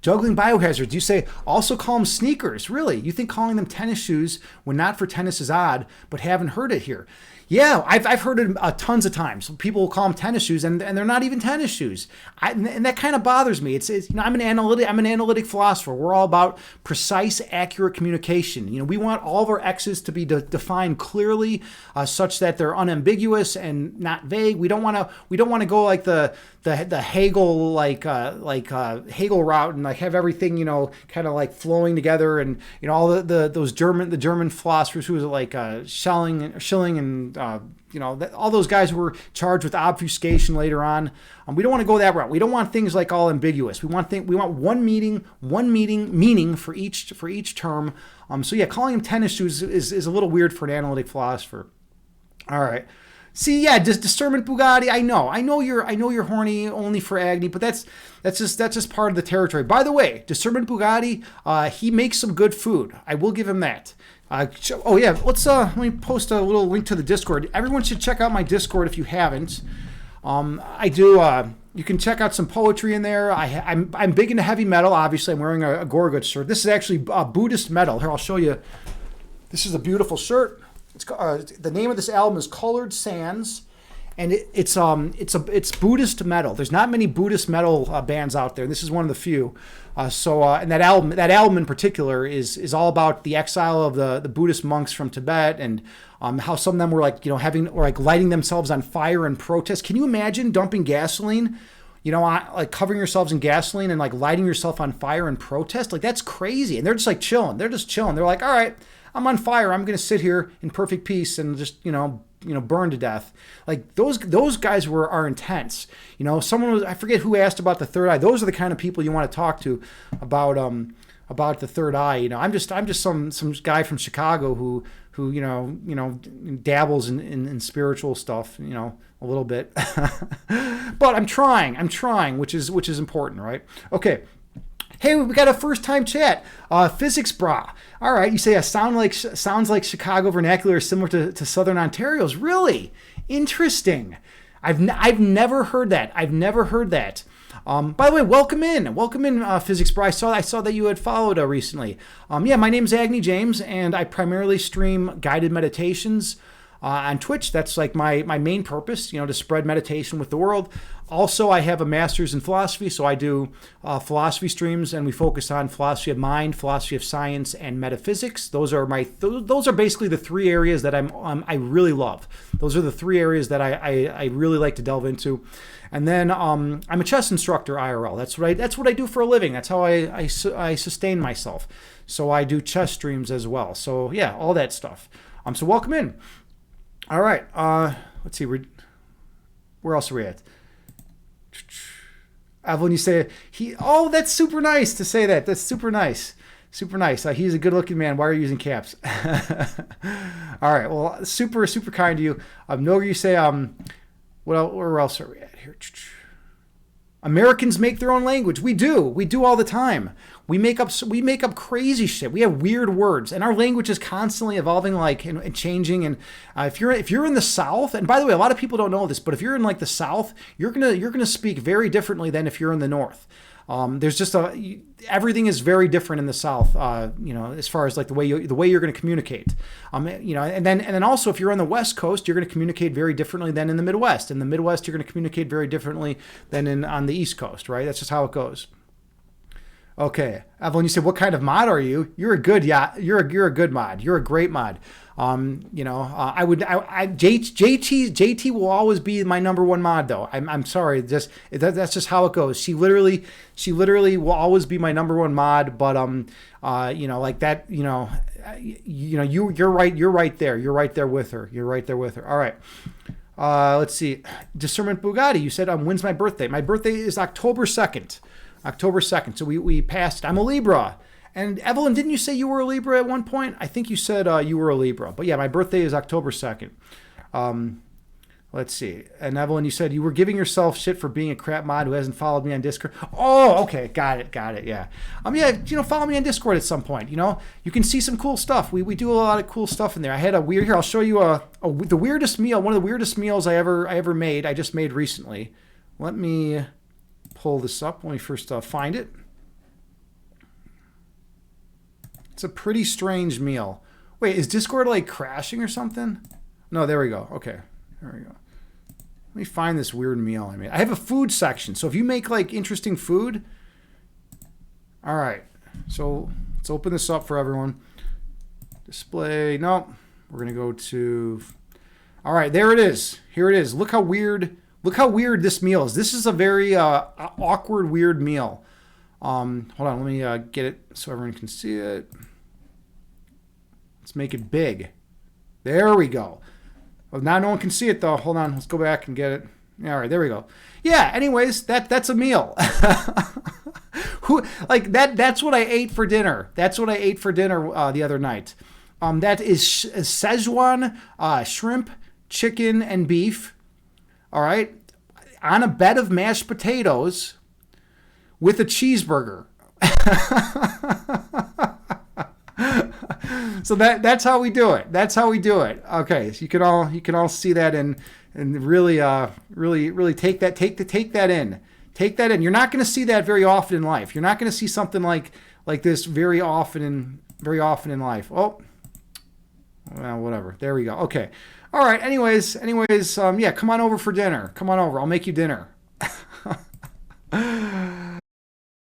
Juggling biohazards, you say also call them sneakers. Really? You think calling them tennis shoes when not for tennis is odd, but haven't heard it here. Yeah, I've heard it tons of times. People will call them tennis shoes, and they're not even tennis shoes. And that kind of bothers me. It's I'm an analytic philosopher. We're all about precise, accurate communication. We want all of our X's to be defined clearly, such that they're unambiguous and not vague. We don't want to go like the Hegel Hegel route and like have everything kind of like flowing together, and all those German philosophers who was like Schilling and all those guys who were charged with obfuscation later on. We don't want to go that route. We don't want things like all ambiguous. We want one meaning for each term. So yeah, calling them tennis shoes is a little weird for an analytic philosopher. All right. See, yeah, discernment Bugatti. I know you're horny only for Agni, but that's just part of the territory. By the way, discernment Bugatti, he makes some good food. I will give him that. Oh yeah, let me post a little link to the Discord. Everyone should check out my Discord if you haven't. I do. You can check out some poetry in there. I'm big into heavy metal. Obviously, I'm wearing a Gorgut shirt. This is actually Buddhist metal. Here, I'll show you. This is a beautiful shirt. It's the name of this album is Colored Sands, and it's Buddhist metal. There's not many Buddhist metal bands out there. This is one of the few. And that album in particular is all about the exile of the Buddhist monks from Tibet, and how some of them were lighting themselves on fire in protest. Can you imagine dumping gasoline? Like covering yourselves in gasoline and like lighting yourself on fire in protest? Like that's crazy. And they're just like chilling. They're just chilling. They're like, all right, I'm on fire. I'm going to sit here in perfect peace and just, burn to death. Like those guys are intense. I forget who asked about the third eye. Those are the kind of people you want to talk to about the third eye. I'm just some guy from Chicago who dabbles in spiritual stuff, a little bit. But I'm trying, which is important, right? Okay. Hey, we got a first time chat. Physics bra. All right, you say sounds like Chicago vernacular is similar to Southern Ontario's. Really interesting. I've never heard that. By the way, welcome in, Physics bra. I saw that you had followed recently. Yeah, my name's Agni James, and I primarily stream guided meditations on Twitch. That's like my main purpose, to spread meditation with the world. Also, I have a master's in philosophy, so I do philosophy streams, and we focus on philosophy of mind, philosophy of science, and metaphysics. Those are basically the three areas that I really love. Those are the three areas that I really like to delve into. And then I'm a chess instructor IRL. That's what I do for a living. That's how I sustain myself. So I do chess streams as well. So yeah, all that stuff. So welcome in. All right. Let's see. Where else are we at? Evelyn, you say that's super nice to say that. That's super nice. Super nice. He's a good looking man. Why are you using caps? All right. Well, super, super kind to you. Noga, you say, where else are we at here? Americans make their own language. We do all the time. We make up crazy shit. We have weird words, and our language is constantly evolving, like and changing. And if you're in the South, and by the way, a lot of people don't know this, but if you're in like the South, you're gonna speak very differently than if you're in the North. There's just everything is very different in the South, as far as like the way you're going to communicate. And then also if you're on the West Coast, you're going to communicate very differently than in the Midwest. In the Midwest, you're going to communicate very differently than on the East Coast, right? That's just how it goes. Okay, Evelyn, you said, what kind of mod are you? You're a good You're a good mod. You're a great mod. JT will always be my number one mod though. I'm sorry, that's just how it goes. She literally will always be my number one mod. But like that, you're right. You're right there. You're right there with her. You're right there with her. All right. Let's see. Discernment Bugatti. You said, when's my birthday? My birthday is October 2nd. October 2nd. So we passed. I'm a Libra. And Evelyn, didn't you say you were a Libra at one point? I think you said you were a Libra. But yeah, my birthday is October 2nd. Let's see. And Evelyn, you said you were giving yourself shit for being a crap mod who hasn't followed me on Discord. Oh, okay. Got it. Yeah. Follow me on Discord at some point. You can see some cool stuff. We do a lot of cool stuff in there. I had a weird, here, I'll show you the weirdest meal. One of the weirdest meals I ever made. I just made recently. Let me pull this up. Let me first find it. It's a pretty strange meal. Wait, is Discord like crashing or something? No, there we go. Okay, there we go. Let me find this weird meal I made. I have a food section, so if you make like interesting food. All right, so let's open this up for everyone. Display. No, we're gonna go to. All right, there it is. Here it is. Look how weird this meal is. This is a very awkward, weird meal. Hold on, let me get it so everyone can see it. Let's make it big. There we go. Well, now no one can see it though. Hold on, let's go back and get it. All right, there we go. Yeah. Anyways, that's a meal. That's what I ate for dinner. That's what I ate for dinner the other night. That is Szechuan shrimp, chicken, and beef. All right, on a bed of mashed potatoes with a cheeseburger. So that's how we do it. That's how we do it. Okay, so you can all see that and really take that in. Take that in. You're not going to see that very often in life. You're not going to see something like this very often in life. Oh, well, whatever. There we go. Okay. All right. Anyways, yeah. Come on over for dinner. Come on over. I'll make you dinner.